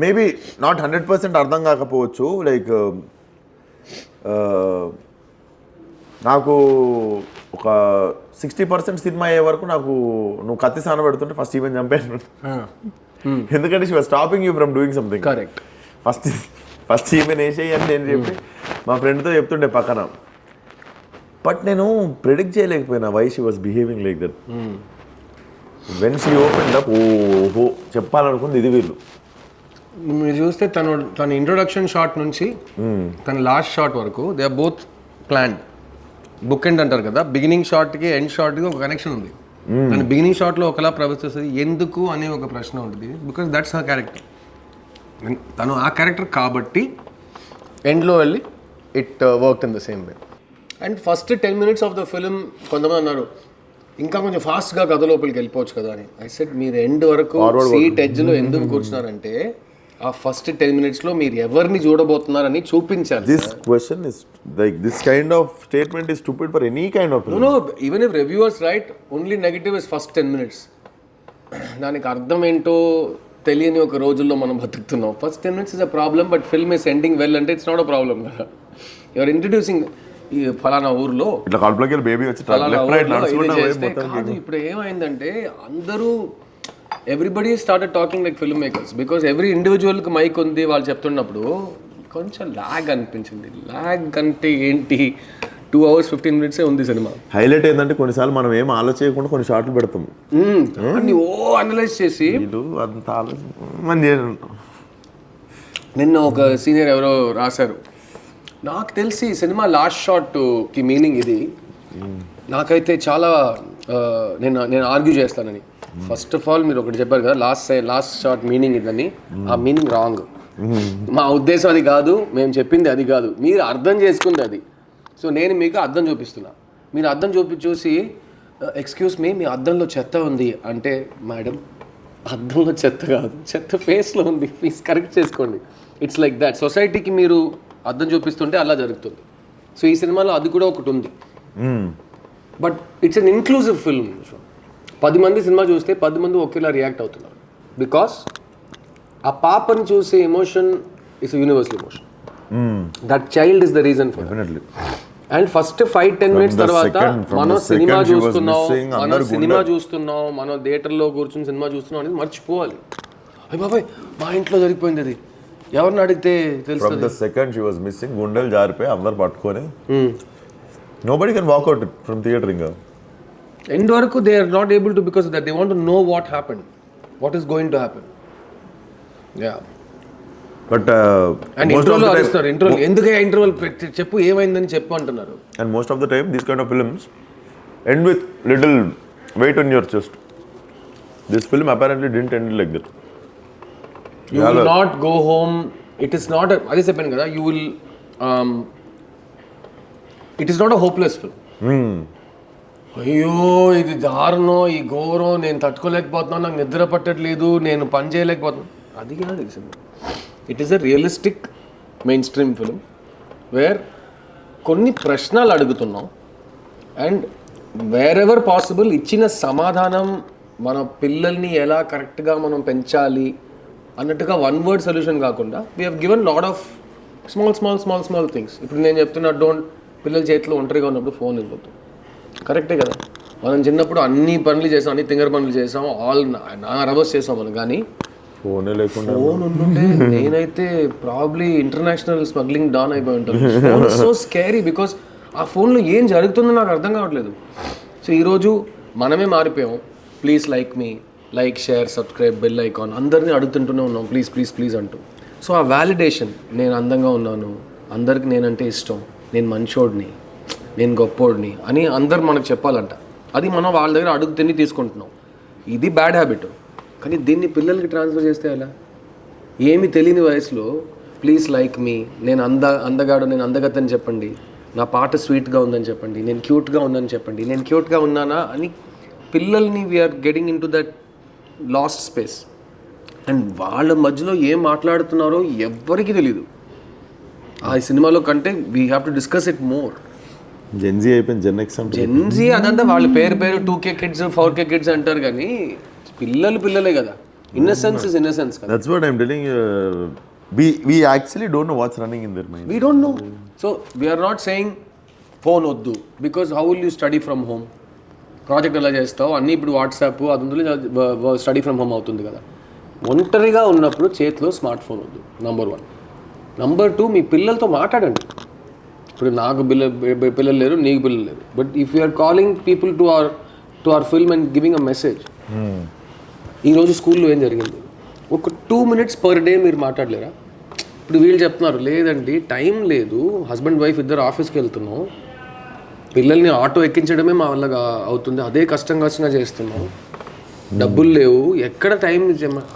Maybe not 100% అర్థం కాకపోవచ్చు. లైక్ నాకు ఒక 60% సినిమా అయ్యే వరకు నాకు నువ్వు కత్తి సాన పెడుతుంటే ఫస్ట్ ఈవెన్ చంపాను. ఎందుకంటే she was stopping you from doing something. Correct. First even వేసేయి అని నేను చెప్పి మా ఫ్రెండ్తో చెప్తుండే పక్కన. బట్ నేను ప్రిడిక్ట్ చేయలేకపోయినా why she was behaving like that. When she open up, ఓహో చెప్పాలనుకుంది ఇది వీళ్ళు. మీరు చూస్తే తన ఇంట్రొడక్షన్ షాట్ నుంచి తన లాస్ట్ షాట్ వరకు they are both planned. Book end అంటారు కదా, బిగినింగ్ షాట్కి ఎండ్ షాట్కి ఒక కనెక్షన్ ఉంది. తన బిగినింగ్ షాట్లో ఒకలా ప్రవర్తిస్తుంది, ఎందుకు అనే ఒక ప్రశ్న ఉంటుంది. Because that's her character. తను ఆ క్యారెక్టర్ కాబట్టి ఎండ్లో వెళ్ళి it work in the same way. And first 10 minutes of the film కొంతమంది అన్నారు ఇంకా కొంచెం ఫాస్ట్గా కథ లోపలికి వెళ్ళిపోవచ్చు కదా అని. ఐ సెడ్ మీరు ఎండ్ వరకు సీట్ ఎడ్జ్లో ఎందుకు కూర్చున్నారంటే ఆ ఫస్ట్ 10 minutesలో మీరు ఎవరిని చూడబోతున్నారని చూపించాలి. This question is like this kind of statement is stupid for any kind of film. No even if reviewers write only negative is first 10 minutes. దానికి అర్థం ఏంటో తెలియని ఒక రోజుల్లో మనం బతుకుతున్నాం. First 10 minutes is a problem, but film is ending well అంటే it's not a problem కదా. యూఆర్ ఇంట్రడ్యూసింగ్ ఈ ఫలానా ఊర్లో ఇట్లా కడుపులోకి బేబీ వచ్చి కాదు. ఇప్పుడు ఏమైందంటే అందరూ everybody started talking like film makers because every ఇండివిజువల్కి మైక్ ఉంది. వాళ్ళు చెప్తున్నప్పుడు కొంచెం ల్యాగ్ అనిపించింది. ల్యాగ్ అంటే ఏంటి, 2 hours 15 minutes ఉంది సినిమా. హైలైట్ ఏంటంటే కొన్నిసార్లు మనం ఏం ఆలోచించకుండా కొన్ని షార్ట్లు పెడతాం, అన్ని అనలైజ్ చేసి. అంత ఆలోచన నిన్న ఒక సీనియర్ ఎవరో రాశారు, నాకు తెలిసి సినిమా లాస్ట్ షాట్కి మీనింగ్ ఇది. నాకైతే చాలా నేను ఆర్గ్యూ చేస్తానని. ఫస్ట్ ఆఫ్ ఆల్ మీరు ఒకటి చెప్పారు కదా, లాస్ట్ షాట్ మీనింగ్ ఇదని. ఆ మీనింగ్ రాంగ్. మా ఉద్దేశం అది కాదు, మేము చెప్పింది అది కాదు, మీరు అర్థం చేసుకుంది అది. సో నేను మీకు అద్దం చూపిస్తున్నా, మీరు అద్దం చూసి ఎక్స్క్యూజ్ మీ అద్దంలో చెత్త ఉంది అంటే, మేడం అద్దంలో చెత్త కాదు, చెత్త ఫేస్లో ఉంది, ప్లీజ్ కరెక్ట్ చేసుకోండి. It's like that. సొసైటీకి మీరు అద్దం చూపిస్తుంటే అలా జరుగుతుంది. సో ఈ సినిమాలో అది కూడా ఒకటి ఉంది. But it's an inclusive film. 10 మంది సినిమా చూస్తే 10 మంది ఒకేలా రియాక్ట్ అవుతున్నారు. బికాస్ ఆ పాపని చూసే emotion is universal emotion. That child is the reason for definitely. And first 5-10 minutes తర్వాత మనం సినిమా చూస్తున్నాం, మనం థియేటర్లో కూర్చుని సినిమా చూస్తున్నాం అనేది మర్చిపోవాలి. అయ్య బాబాయ్ మా ఇంట్లో జరిగిపోయింది అది, ఎవరిని అడిగితే తెలుస్తుంది. From the second she was missing, గుండెలు జారిపోయి అందరు పట్టుకొని nobody can walk out from theater ఇంకా. ఎండ్ వరకు they are not able to because that they want to know what happened, what is going to happen. Yeah. But and ఇంట్రోలో అరుస్తారు, ఇంట్రోలో ఎందుకే interval చెప్పు ఏమైందని చెప్పు అంటున్నారు. And most of the time these kind of films end with little weight on your chest. This film apparently didn't end like that. You will not go home. It is not a, అదే చెప్పాను కదా, you will it is not a hopeless film. అయ్యో ఇది దారుణం, ఈ ఘోరం, నేను తట్టుకోలేకపోతున్నాను, నాకు నిద్ర పట్టట్లేదు, నేను పని చేయలేకపోతున్నాను, అది కాదు ఈ cinema. It is a realistic main stream film where కొన్ని ప్రశ్నలు అడుగుతున్నాం అండ్ వేర్ ఎవర్ పాసిబుల్ ఇచ్చిన సమాధానం మన పిల్లల్ని ఎలా కరెక్ట్గా మనం పెంచాలి అన్నట్టుగా వన్ వర్డ్ సొల్యూషన్ కాకుండా we have given lot of small things. ఇప్పుడు నేను చెప్తున్నా, పిల్లల చేతిలో ఒంటరిగా ఉన్నప్పుడు ఫోన్ ఇవ్వద్దు, కరెక్టే కదా. మనం చిన్నప్పుడు అన్ని పనులు చేసాం, అన్ని తింగర పనులు చేసాం, నా రబస్ చేసాం మనం, కానీ ఫోన్ లేకుండా ఫోన్ ఉంటుంటే నేనైతే ప్రాబ్లీ ఇంటర్నేషనల్ స్మగ్లింగ్ డాన్ అయిపోయి ఉంటాను. ఫోన్ సో స్కేరీ బికాస్ ఆ ఫోన్లో ఏం జరుగుతుందో నాకు అర్థం కావట్లేదు. సో ఈరోజు మనమే మారిపోయాం. Please like share subscribe bell icon అందరినీ అడుగుతుంటూనే ఉన్నాం ప్లీజ్ అంటూ. సో ఆ వ్యాలిడేషన్, నేను అందంగా ఉన్నాను, అందరికి నేనంటే ఇష్టం, నేను మంచోడిని, నేను గొప్పోడిని అని అందరు మనకు చెప్పాలంట. అది మనం వాళ్ళ దగ్గర అడుగు తిని తీసుకుంటున్నాం. ఇది బ్యాడ్ హ్యాబిట్. కానీ దీన్ని పిల్లలకి ట్రాన్స్ఫర్ చేస్తే ఎలా? ఏమి తెలియని వయసులో ప్లీజ్ లైక్ మీ, నేను అందగాడు, నేను అందగత్తని చెప్పండి, నా పాట స్వీట్గా ఉందని చెప్పండి, నేను క్యూట్గా ఉందని చెప్పండి, నేను క్యూట్గా ఉన్నానా అని పిల్లల్ని we're getting into that last space. And వాళ్ళ మధ్యలో ఏం మాట్లాడుతున్నారో ఎవ్వరికీ తెలీదు. ఆ సినిమాలో కంటే we have to discuss it more. Gen Z అయిపోయింది, జెన్జీ అదంతా వాళ్ళ పేరు 2K కిడ్స్ 4K కిడ్స్ అంటారు, కానీ పిల్లలే కదా. ఇన్నసెన్స్ ఇస్ ఇన్నసెన్స్ కదా. That's what I'm telling you. We actually don't know what's running in their mind. We don't know. So we are not saying phone వద్దు, because how will you study from home? Project ఎలా చేస్తావు అన్నీ ఇప్పుడు WhatsApp అది study from home అవుతుంది కదా. ఒంటరిగా ఉన్నప్పుడు చేతిలో స్మార్ట్ ఫోన్ వద్దు, నంబర్ 1. నంబర్ 2, మీ పిల్లలతో మాట్లాడండి. ఇప్పుడు నాకు పిల్లలు లేరు, నీకు పిల్లలు లేరు, but if you are calling people to our film and giving a message, ఈరోజు స్కూల్లో ఏం జరిగింది, ఒక 2 minutes పర్ డే మీరు మాట్లాడలేరా? ఇప్పుడు వీళ్ళు చెప్తున్నారు లేదండి టైం లేదు, హస్బెండ్ వైఫ్ ఇద్దరు ఆఫీస్కి వెళ్తున్నాం, పిల్లల్ని ఆటో ఎక్కించడమే మా వల్ల అవుతుంది, అదే కష్టంగా వచ్చినా చేస్తున్నాం, డబ్బులు లేవు, ఎక్కడ టైం.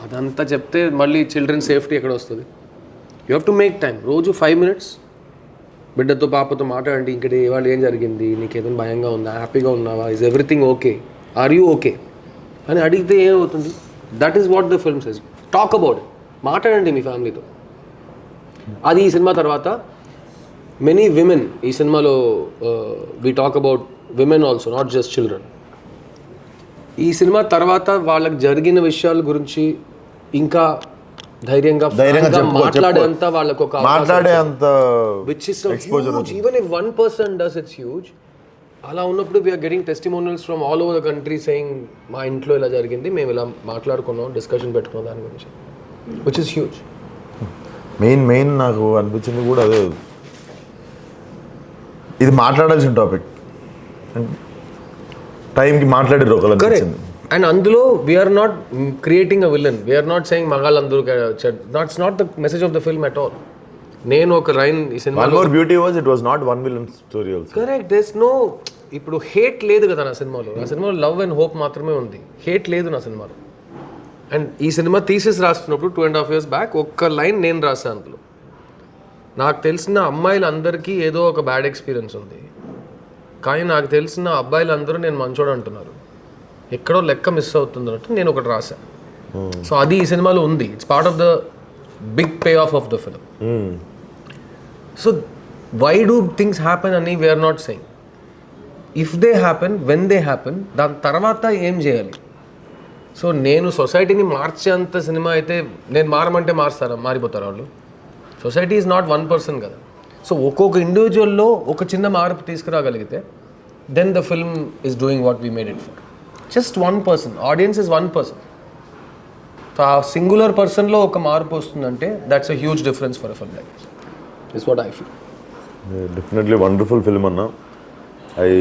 అదంతా చెప్తే మళ్ళీ చిల్డ్రన్ సేఫ్టీ ఎక్కడ వస్తుంది? You have to make time. రోజు 5 minutes బిడ్డతో పాపతో మాట్లాడండి. ఇంకటి ఇవాళ ఏం జరిగింది, నీకు ఏదైనా భయంగా ఉందా, హ్యాపీగా ఉన్నావా, is everything okay, are you okay అని అడిగితే ఏమవుతుంది? That is what the film says. Talk about it, మాట్లాడండి మీ ఫ్యామిలీతో. అది ఈ సినిమా తర్వాత మెనీ విమెన్, ఈ సినిమాలో we talk about women also, not just children. ఈ సినిమా తర్వాత వాళ్ళకి జరిగిన విషయాల గురించి ఇంకా ధైర్యంగా మాట్లాడేంత వాళ్ళకు ఒక మాట్లాడేంత, which is so huge. Even if one person does, it's huge. అలా ఉన్నప్పుడు we're getting testimonials from all over the country saying మా ఇంట్లో ఇలా జరిగింది, మేము ఇలా మాట్లాడుకున్నాం, డిస్కషన్ పెట్టుకున్నాం దాని గురించి, విచ్ ఇస్ హ్యూజ్. మెయిన్ నాకు అనిపించింది కూడా అదే, ఇది మాట్లాడాల్సిన టాపిక్, టైంకి మాట్లాడారు ఒకళ్ళు అనిపించింది. అండ్ అందులో we're not creating a villain, we're not saying మగాళ్ళందరూ, that's not the message of the film at all. నేను ఒక రైన్ ఈ సినిమాలో beauty was it was not one villain story also. Correct, there's no, ఇప్పుడు హేట్ లేదు కదా నా సినిమాలో. నా సినిమాలో లవ్ అండ్ హోప్ మాత్రమే ఉంది, హేట్ లేదు నా సినిమాలో. అండ్ ఈ సినిమా థీసిస్ రాస్తున్నప్పుడు 2.5 years బ్యాక్ ఒక్క లైన్ నేను రాశాను అందులో. నాకు తెలిసిన అమ్మాయిలందరికీ ఏదో ఒక బ్యాడ్ ఎక్స్పీరియన్స్ ఉంది, కానీ నాకు తెలిసిన అబ్బాయిలందరూ నేను మంచోడు అంటున్నారు, ఎక్కడో లెక్క మిస్ అవుతుంది అన్నట్టు నేను ఒకటి రాశాను. సో అది ఈ సినిమాలో ఉంది. It's part of the big payoff the film. So why do things happen అని we're not saying. If they happen, when they happen, దాని తర్వాత ఏం చేయాలి? సో నేను సొసైటీని మార్చేంత సినిమా అయితే, నేను మారమంటే మారిపోతారు వాళ్ళు. Society is not one person కదా. సో ఒక్కొక్క ఇండివిజువల్లో ఒక చిన్న మార్పు తీసుకురాగలిగితే, then the film is doing what we made it for. Just 1 person, audience is 1 person. So ఆ సింగులర్ పర్సన్లో ఒక మార్పు వస్తుందంటే that's a huge difference for a film like this. It's what I feel. Definitely wonderful film అన్న. I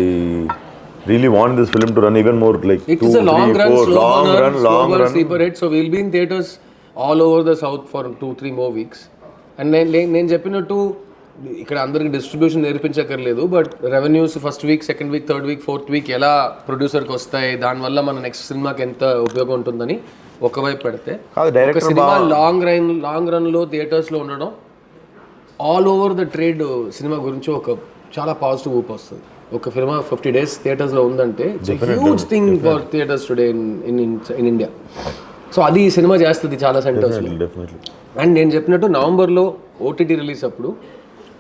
really want this film to run even more, like it is a long run, long run sleeper hit. So we'll be in theaters all over the south for 2-3 more weeks. And నేను చెప్పినట్టు ఇక్కడ అందరికి distribution నేర్పించక్కర్లేదు, but revenues first week, second week, third week, fourth week ఎలా ప్రొడ్యూసర్కి వస్తాయి, దానివల్ల మన నెక్స్ట్ సినిమాకి ఎంత ఉపయోగం ఉంటుందని ఒకవైపు పెడితే, ఒక సినిమా లాంగ్ రన్లో థియేటర్స్లో ఉండడం all over the trade cinema గురించి ఒక చాలా పాజిటివ్ ఊపు వస్తుంది. ఒక సినిమా 50 days థియేటర్స్లో ఉందంటే it's huge thing for theatres today in India. So అది ఈ సినిమా చేస్తుంది చాలా సెంటర్స్లో. అండ్ నేను చెప్పినట్టు నవంబర్లో ఓటీటీ రిలీజ్ అప్పుడు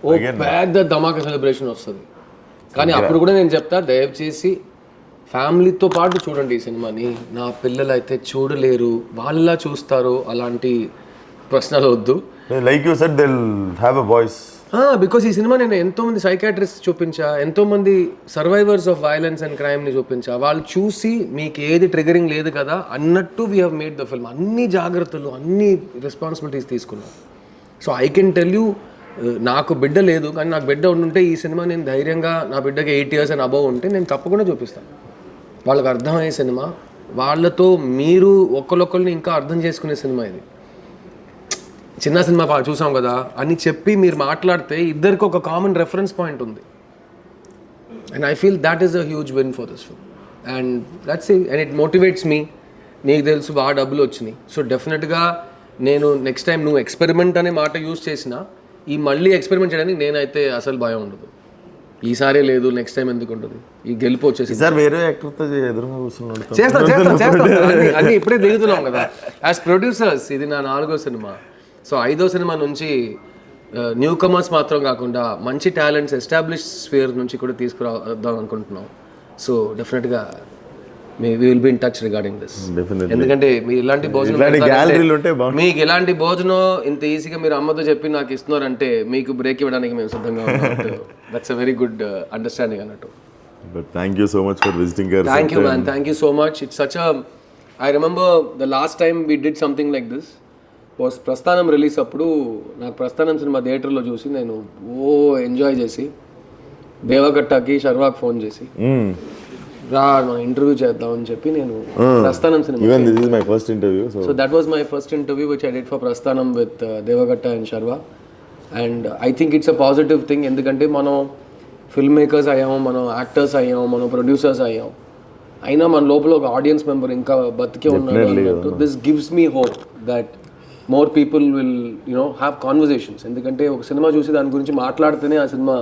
ఓ పెద్ద ధమాకా సెలబ్రేషన్ వస్తుంది. కానీ అప్పుడు కూడా నేను చెప్తా, దయచేసి ఫ్యామిలీతో పాటు చూడండి ఈ సినిమాని. నా పిల్లలు అయితే చూడలేరు, వాళ్ళ చూస్తారు, అలాంటి ప్రశ్నలు వద్దు. Like you said they will have a voice. Because ఈ సినిమా నేను ఎంతోమంది సైకాట్రిస్ట్ చూపించా, ఎంతోమంది సర్వైవర్స్ ఆఫ్ వైలెన్స్ అండ్ క్రైమ్ని చూపించా. వాళ్ళు చూసి మీకు ఏది ట్రిగరింగ్ లేదు కదా అన్నట్టు we have made the film. అన్ని జాగ్రత్తలు, అన్ని రెస్పాన్సిబిలిటీస్ తీసుకున్నాను. So I can tell you, నాకు బిడ్డ లేదు, కానీ నాకు బిడ్డ ఉంటే ఈ సినిమా నేను ధైర్యంగా, నా బిడ్డకి 8 years అండ్ అబవ్ ఉంటే నేను తప్పకుండా చూపిస్తాను. వాళ్ళకి అర్థమయ్యే సినిమా, వాళ్ళతో మీరు ఒకళ్ళొకరిని ఇంకా అర్థం చేసుకునే సినిమా ఇది. చిన్న సినిమా చూసాం కదా అని చెప్పి మీరు మాట్లాడితే ఇద్దరికి ఒక కామన్ రెఫరెన్స్ పాయింట్ ఉంది. And I feel that is a huge win for this film. And that's and it motivates me. నీకు తెలుసు బాగా డబ్బులు వచ్చినాయి, సో డెఫినెట్గా నేను నెక్స్ట్ టైం నువ్వు ఎక్స్పెరిమెంట్ అనే మాట యూజ్ చేసినా ఈ మళ్ళీ ఎక్స్పెరిమెంట్ చేయడానికి నేనైతే అసలు భయం ఉండదు. ఈసారి లేదు, నెక్స్ట్ టైం ఎందుకు ఉంటుంది, ఈ గెలుపు వచ్చేసి సార్ వేరే యాక్టర్తో ఎదురుగా కూర్చున్నాడు. చేస్తాం అన్ని ఇప్పుడే దిగుతున్నాం కదా యాజ్ ప్రొడ్యూసర్స్. ఇది నా 4వ సినిమా. సో 5వ సినిమా నుంచి న్యూ కమర్స్ మాత్రం కాకుండా మంచి టాలెంట్స్ ఎస్టాబ్లిష్ స్ఫియర్ నుంచి కూడా తీసుకురావద్దాం అనుకుంటున్నాం. సో డెఫినెట్గా we will be in touch regarding this. ఎందుకంటే మీరు ఇలాంటి భోజనం మీకు ఇలాంటి భోజనం ఇంత ఈజీగా మీరు అమ్మతో చెప్పి నాకు ఇస్తున్నారంటే మీకు బ్రేక్ ఇవ్వడానికి మేము సిద్ధంగా ఉన్నాం. That's a very good understanding అన్నట్టు. But thank you so much for visiting us. Thank you, man. Thank you so much. It's such a... I remember the last time we did something like this was ప్రస్థానం release అప్పుడు. నాకు ప్రస్థానం cinema థియేటర్లో చూసి నేను enjoy చేసి దేవగట్టకి శర్వాకి phone చేసి రా మనం ఇంటర్వ్యూ చేద్దాం అని చెప్పి నేను ప్రస్థానం cinema. Even this is my first interview. So that was my first interview which I did for ప్రస్థానం with Devagatta and Sharva. And I think it's a positive thing. ఎందుకంటే మనం ఫిల్మ్ మేకర్స్ అయ్యాము, మనం యాక్టర్స్ అయ్యాము, మనం producers అయ్యాము, అయినా మన లోపల ఒక ఆడియన్స్ మెంబర్ ఇంకా బతికే ఉన్నాడు అన్నట్టు. This gives me hope that more people will have conversations. ఎందుకంటే ఒక సినిమా చూసి దాని గురించి మాట్లాడితేనే ఆ సినిమా,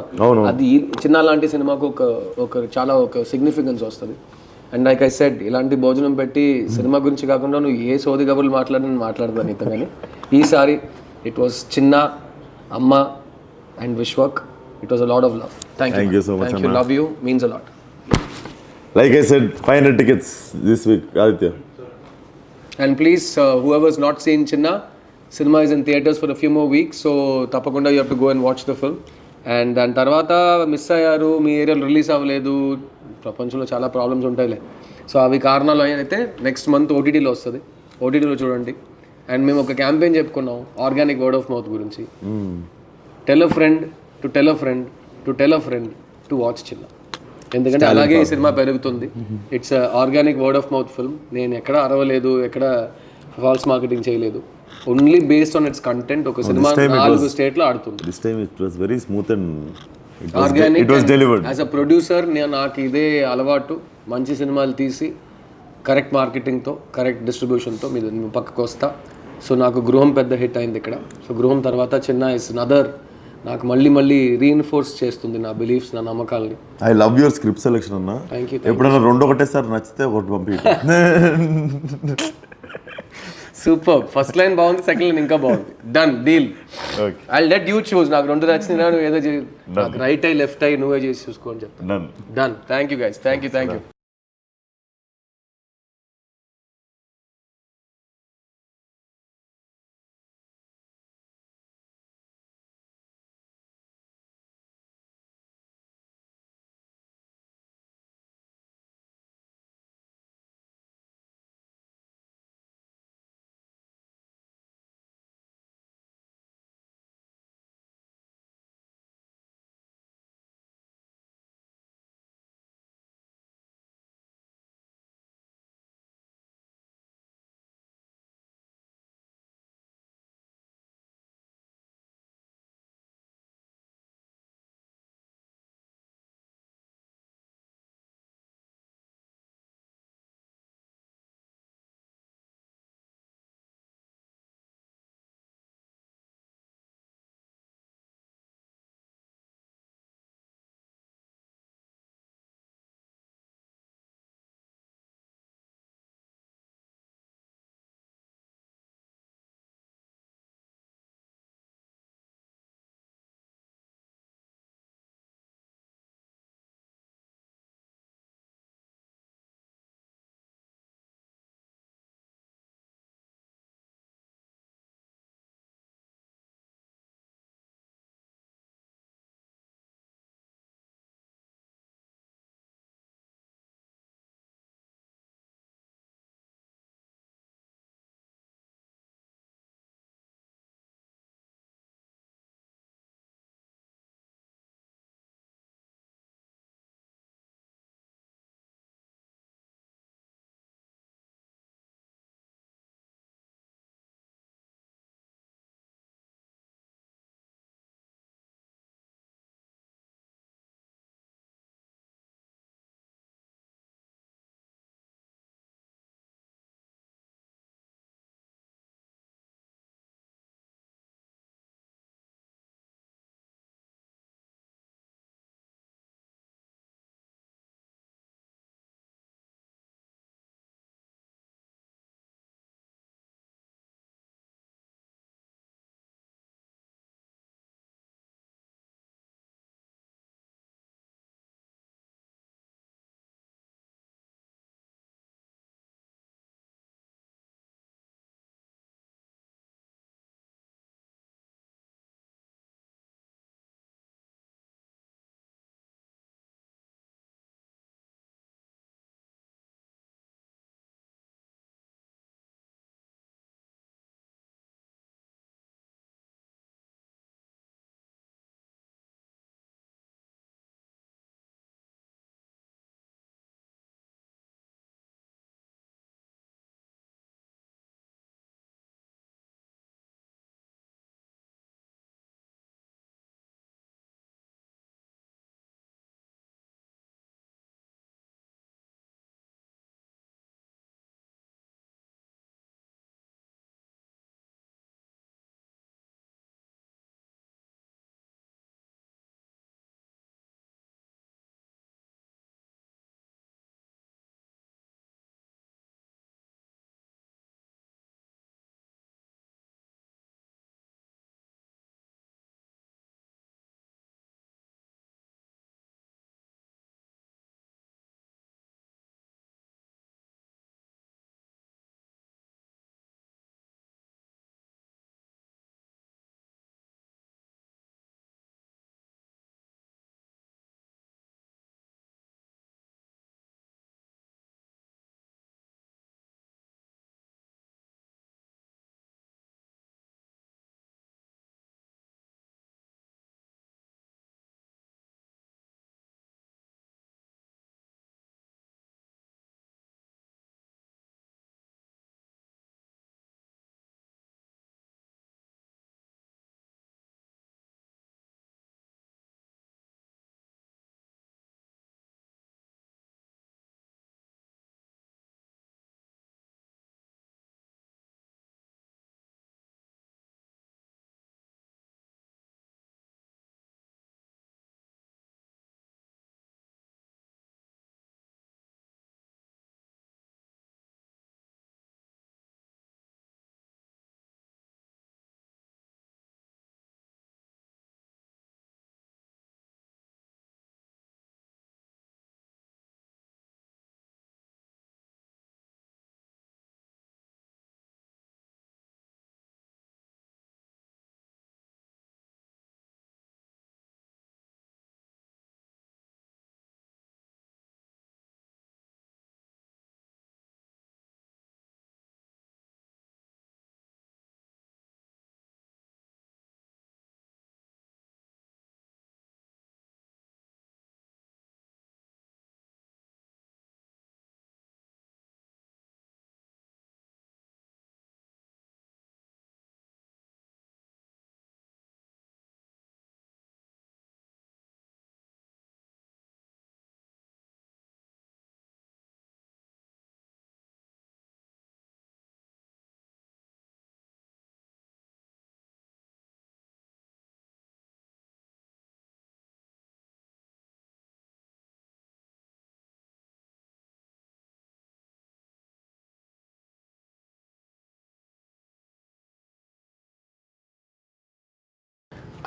అది చిన్న లాంటి సినిమాకు ఒక చాలా ఒక సిగ్నిఫికెన్స్ వస్తుంది. అండ్ లైక్ ఐ సెడ్, ఇలాంటి భోజనం పెట్టి సినిమా గురించి కాకుండా నువ్వు ఏ సోది కబుర్లు మాట్లాడని మాట్లాడదాను ఇంత. కానీ ఈసారి ఇట్ వాస్ చిన్న, అమ్మ and Vishwak. It was a lot of love. Thank you so much. Thank you. Love you. Means a lot. Like I said, 500 tickets this week, Aditya. And please, whoever's not seen Chinna, cinema is in theaters for a few more weeks. So, tapakunda you have to go and watch the film. And then tarvata miss ayyaru, మీ ఏరియాలో release అవ్వలేదు, ప్రపంచంలో చాలా problems ఉంటాయిలే. So అవి కారణాలు అయితే next month ఓటీటీలో వస్తుంది. ఓటీటీలో చూడండి. అండ్ మేము ఒక క్యాంపెయిన్ చెప్పుకున్నాం ఆర్గానిక్ వర్డ్ ఆఫ్ మౌత్ గురించి. Tell a friend to tell a friend to tell a friend to watch Chinna. ఎందుకంటే అలాగే ఈ సినిమా పెరుగుతుంది. It's organic word of mouth film. నేను ఎక్కడ అరవలేదు, ఎక్కడ ఫాల్స్ మార్కెటింగ్ చేయలేదు. Only based on its content ఒక సినిమా 4 స్టేట్లో ఆడుతుంది. This time it was very smooth and organic. it was delivered. As a producer నాకు ఇదే అలవాటు. మంచి సినిమాలు తీసి కరెక్ట్ మార్కెటింగ్తో, కరెక్ట్ డిస్ట్రిబ్యూషన్తో మీరు పక్కకు వస్తా. సో నాకు గృహం పెద్ద హిట్ అయింది ఇక్కడ. సో గృహం తర్వాత చిన్న ఇస్ నదర్, నాకు మళ్ళీ రీఇన్ఫోర్స్ చేస్తుంది నా బిలీఫ్స్, నా నమ్మకాలని. I love your script selection అన్న. Thank you. ఎప్పుడైనా 2 ఒకటేసారి నచ్చితే ఒకటి పంపి. సూపర్. ఫస్ట్ లైన్ బాగుంది, సెకండ్ లైన్ ఇంకా బాగుంది. Done deal. I let you చూస్. నాకు 2 నచ్చినా నువ్వు ఏదో నాకు రైట్ ఐ లెఫ్ట్ ఐ నువ్వే చేసి చూసుకో అని చెప్తాను. Done. Thank you guys. Thank you.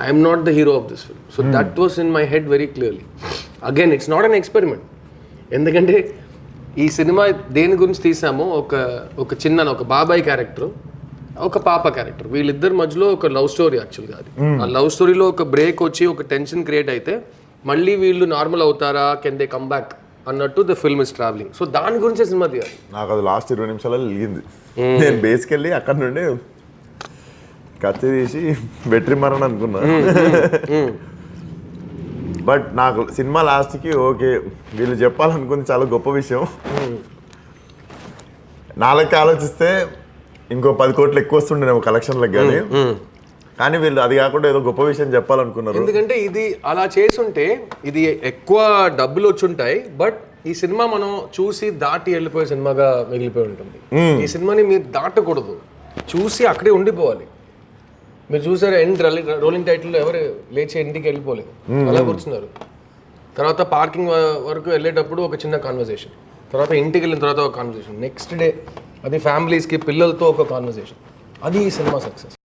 I'm not the hero of this film. So that was in my head very clearly. Again it's not an experiment. ఎందుకంటే ఈ సినిమా దేని గురించి తీసామో ఒక చిన్న ఒక బాబాయ్ క్యారెక్టర్, ఒక పాప క్యారెక్టర్, వీళ్ళిద్దరి మధ్యలో ఒక లవ్ స్టోరీ యాక్చువల్గా అది. ఆ లవ్ స్టోరీలో ఒక బ్రేక్ వచ్చి ఒక టెన్షన్ క్రియేట్ అయితే మళ్ళీ వీళ్ళు నార్మల్ అవుతారా, కెన్ దే కమ్ బ్యాక్ అన్నట్టు the film is travelling. So దాని గురించే సినిమా తీయాలి. నాకు అది లాస్ట్ 20 నిమిషాలలో వెలిగింది. నేను బేసికల్లీ అక్కడ నుండి కత్తి తీసి వెట్రిమరణ అనుకున్నా. బట్ నాకు సినిమా లాస్ట్కి ఓకే వీళ్ళు చెప్పాలనుకుంది చాలా గొప్ప విషయం. నాలుగు ఆలోచిస్తే ఇంకో 10 కోట్లు ఎక్కువ వస్తుండేమో కలెక్షన్లకు, కానీ వీళ్ళు అది కాకుండా ఏదో గొప్ప విషయం చెప్పాలనుకున్నారు. ఎందుకంటే ఇది అలా చేసుంటే ఇది ఎక్కువ డబ్బులు వచ్చుంటాయి, బట్ ఈ సినిమా మనం చూసి దాటి వెళ్ళిపోయే సినిమాగా మిగిలిపోయి ఉంటుంది. ఈ సినిమాని మీరు దాటకూడదు, చూసి అక్కడే ఉండిపోవాలి. మీరు చూసారు ఎండ్ రోలింగ్ టైటిల్లో ఎవరు లేచి ఇంటికి వెళ్ళిపోలేదు, అలా కూర్చున్నారు. తర్వాత పార్కింగ్ వరకు వెళ్ళేటప్పుడు ఒక చిన్న కాన్వర్సేషన్, తర్వాత ఇంటికి వెళ్ళిన తర్వాత ఒక కాన్వర్సేషన్, నెక్స్ట్ డే అది ఫ్యామిలీస్కి పిల్లలతో ఒక కాన్వర్సేషన్. అది ఈ సినిమా సక్సెస్.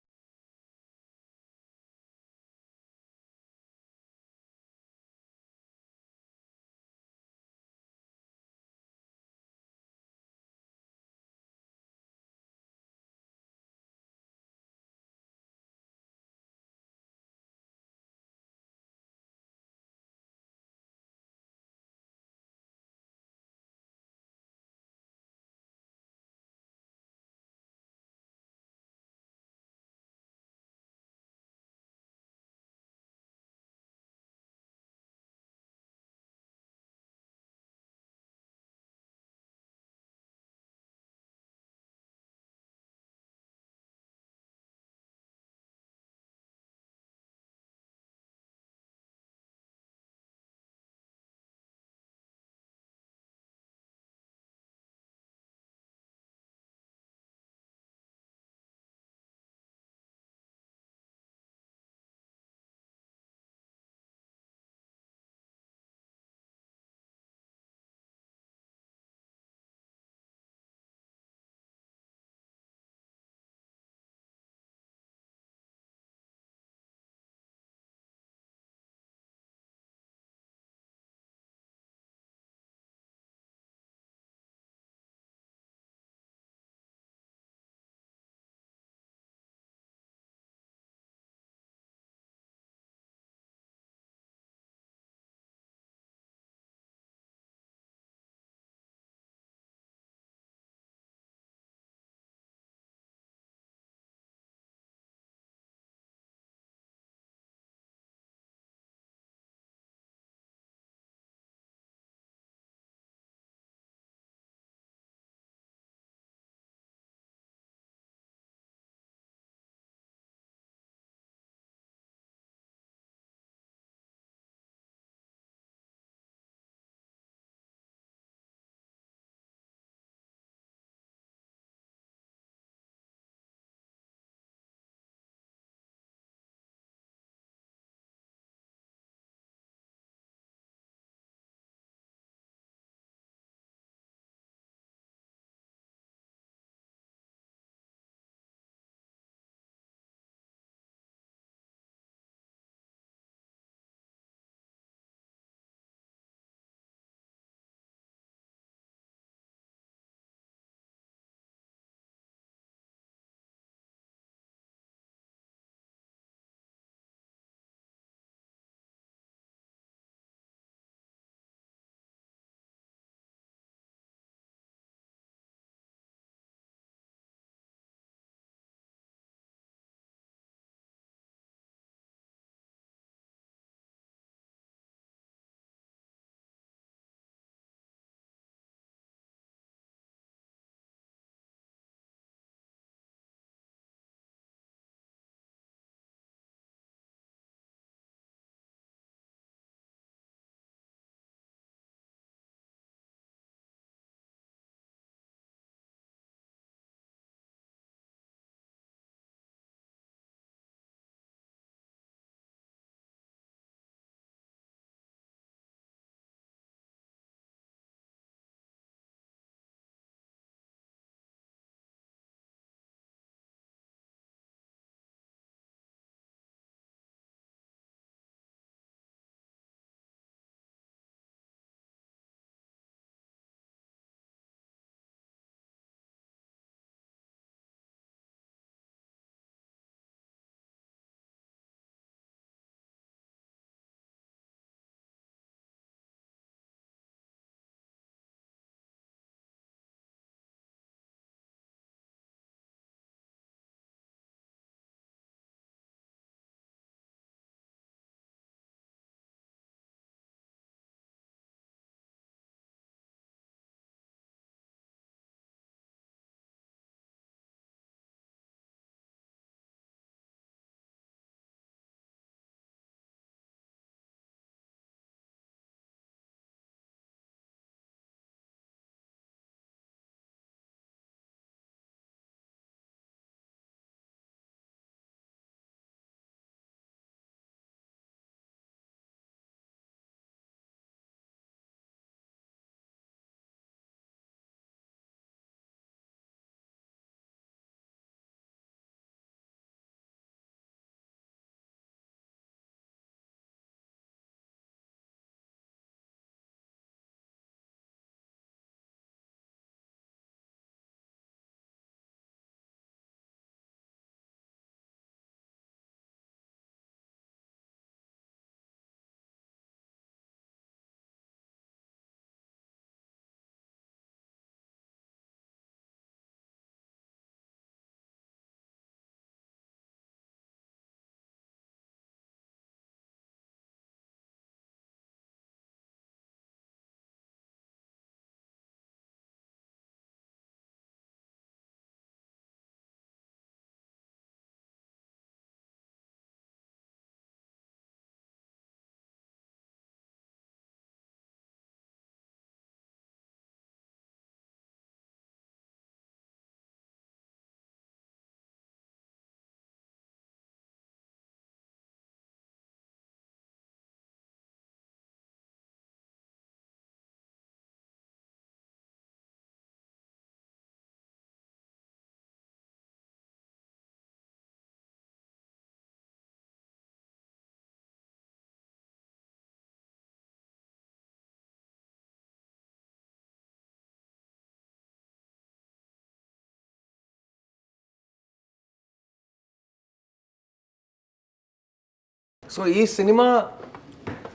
సో ఈ సినిమా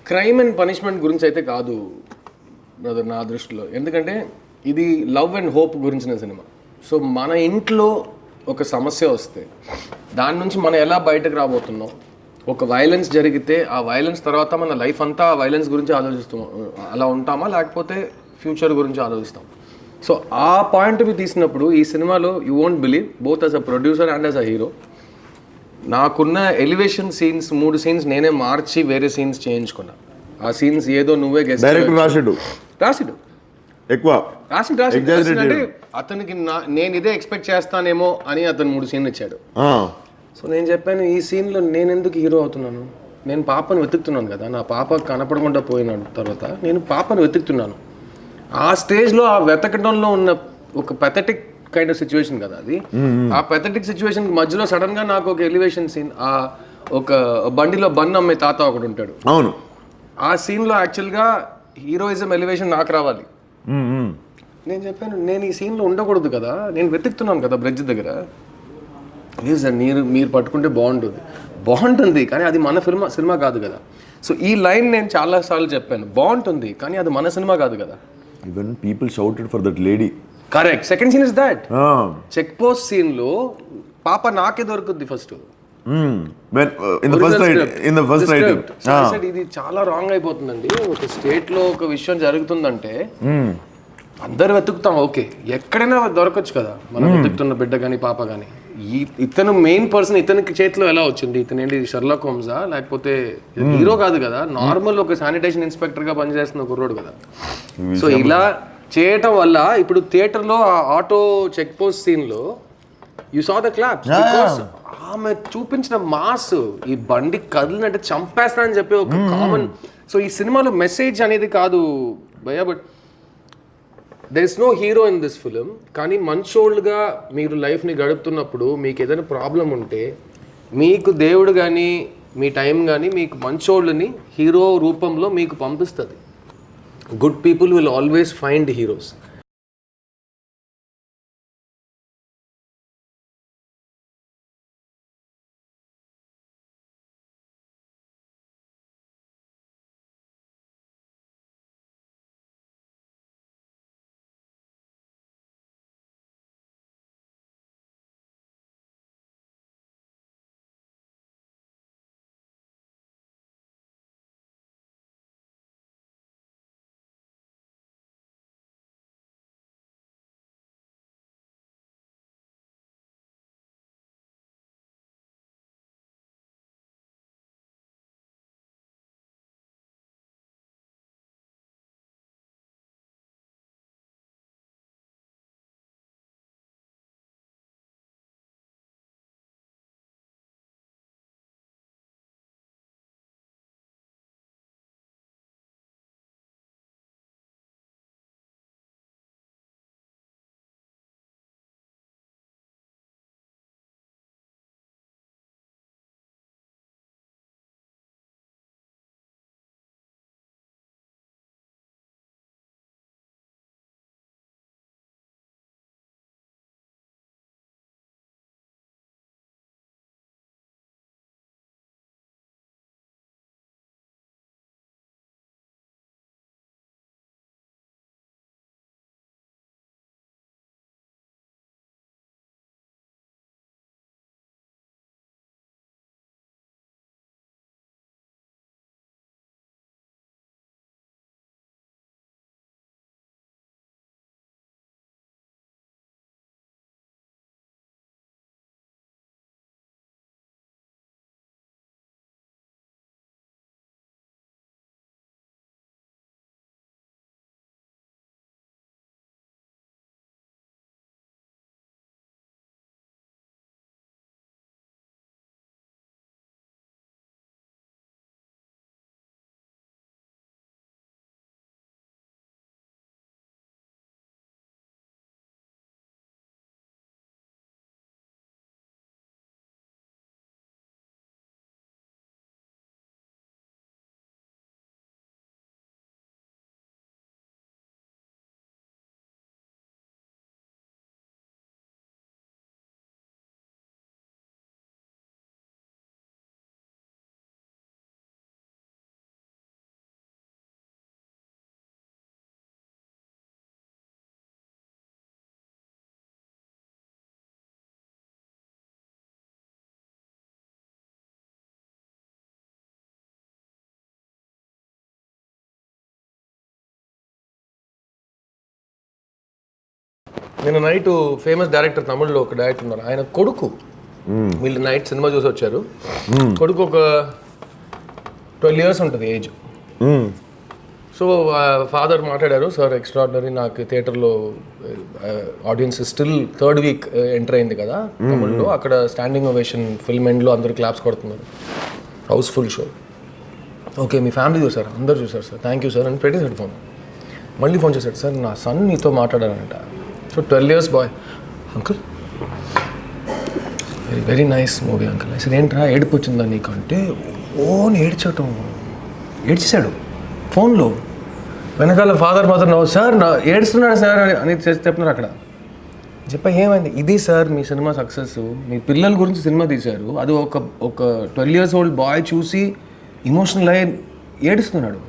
క్రైమ్ అండ్ పనిష్మెంట్ గురించి అయితే కాదు బ్రదర్ నా దృష్టిలో. ఎందుకంటే ఇది లవ్ అండ్ హోప్ గురించిన సినిమా. సో మన ఇంట్లో ఒక సమస్య వస్తే దాని నుంచి మనం ఎలా బయటకు రాబోతున్నాం, ఒక వైలెన్స్ జరిగితే ఆ వైలెన్స్ తర్వాత మన లైఫ్ అంతా ఆ వైలెన్స్ గురించి ఆలోచిస్తాం, అలా ఉంటామా లేకపోతే ఫ్యూచర్ గురించి ఆలోచిస్తాం. సో ఆ పాయింట్ వ్యూ తీసినప్పుడు ఈ సినిమాలో you won't believe, both as a producer and as a hero, నాకున్న ఎలివేషన్ సీన్స్ 3 సీన్స్ నేనే మార్చి వేరే సీన్స్ చేయించుకున్నా. ఆ సీన్స్ ఏదో నువ్వే డైరెక్టర్ రాసిడు ఎక్కువ అంటే అతనికి నేను ఇదే ఎక్స్పెక్ట్ చేస్తానేమో అని అతను 3 సీన్లు ఇచ్చాడు. సో నేను చెప్పాను, ఈ సీన్లో నేను ఎందుకు హీరో అవుతున్నాను? నేను పాపను వెతుకుతున్నాను కదా, నా పాప కనపడకుండా పోయిన తర్వాత నేను పాపను వెతుకుతున్నాను. ఆ స్టేజ్లో ఆ వెతకడంలో ఉన్న ఒక పెథటిక్ కైండ్ ఆఫ్ సిచ్యువేషన్ కదా అది. ఆ పెథటిక్ సిచ్యువేషన్ మధ్యలో సడన్ గా నాకు ఒక ఎలివేషన్ సీన్, ఆ ఒక బండిలో బన్ అమ్మే తాత ఒకడు ఉంటాడు. అవును, ఆ సీన్లో యాక్చువల్గా హీరోయిజం ఎలివేషన్ నాకు రావాలి. నేను చెప్పాను, నేను ఈ సీన్లో ఉండకూడదు కదా, నేను వెతుకుతున్నాను కదా బ్రిడ్జ్ దగ్గర. లేదు సార్, మీరు పట్టుకుంటే బాగుంటుంది కానీ అది మన సినిమా కాదు కదా. సో ఈ లైన్ నేను చాలాసార్లు చెప్పాను, బాగుంటుంది కానీ అది మన సినిమా కాదు కదా. Even people shouted for that lady. Correct. Second scene is that check post scene లో పాప నాకే దొరుకుద్ది ఫస్ట్. ఇది చాలా రాంగ్ అయిపోతుందండి. ఒక స్టేట్ లో ఒక విషయం జరుగుతుందంటే అందరు వెతుకుతాం, ఓకే, ఎక్కడైనా దొరకచ్చు కదా మనం వెతుకుతున్న బిడ్డ కానీ పాప కానీ. ఇతను మెయిన్ పర్సన్, ఇతనికి చేతిలో ఎలా వచ్చింది? ఇతను ఏంటి షెర్లాక్ హోమ్సా లేకపోతే హీరో కాదు కదా, నార్మల్ ఒక శానిటేషన్ ఇన్స్పెక్టర్ గా పనిచేస్తున్న కుర్రోడు కదా. సో ఇలా చేయటం వల్ల ఇప్పుడు థియేటర్లో ఆ ఆటో చెక్ పోస్ట్ సీన్లో you saw the claps, because ఆమె చూపించిన మాస్, ఈ బండి కదిలినట్టు చంపేస్తానని చెప్పి ఒక కామన్. సో ఈ సినిమాలో మెసేజ్ అనేది కాదు భయ్యా, but there is no hero in this film. కానీ మంచోళ్ళుగా మీరు లైఫ్ని గడుపుతున్నప్పుడు మీకు ఏదైనా ప్రాబ్లం ఉంటే మీకు దేవుడు కానీ మీ టైం కానీ మీకు మంచోళ్ళని హీరో రూపంలో మీకు పంపిస్తుంది. Good people will always find heroes. నేను నైట్ ఫేమస్ డైరెక్టర్ తమిళ్లో ఒక డైరెక్టర్ ఉన్నారు, ఆయన కొడుకు వీళ్ళు నైట్ సినిమా చూసి వచ్చారు. కొడుకు ఒక 12 years ఉంటుంది ఏజ్. సో ఫాదర్ మాట్లాడారు, సార్ ఎక్స్ట్రాడినరీ, నాకు థియేటర్లో audience still third week enter అయింది కదా తమిళ్లో, అక్కడ స్టాండింగ్ ఓవేషన్ ఫిల్మ్ ఎండ్లో అందరూ క్లాప్స్ కొడుతున్నారు, హౌస్ఫుల్ షో. ఓకే మీ ఫ్యామిలీ చూసారు, అందరు చూసారు సార్, థ్యాంక్ యూ సార్ అని పెట్టేసాడు ఫోన్. మళ్ళీ ఫోన్ చేశాడు, సార్ నా సన్ నీతో మాట్లాడారంట. So 12 years boy, uncle very very nice movie uncle. అసలు ఏంట్రా ఏడుపు వచ్చిందా నీకు అంటే, ఓన్ ఏడ్చేశాడు ఫోన్లో. వెనకాల ఫాదర్ మాత్రం నవ్వు, సార్ నా ఏడుస్తున్నాడు సార్ అని చెప్తున్నారు అక్కడ. ఏమైంది, ఇది సార్ మీ సినిమా సక్సెస్, మీ పిల్లల గురించి సినిమా తీశారు, అది ఒక 12 years old బాయ్ చూసి ఇమోషనల్ అయ్యి ఏడుస్తున్నాడు.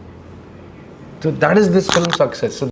So that is this film success. So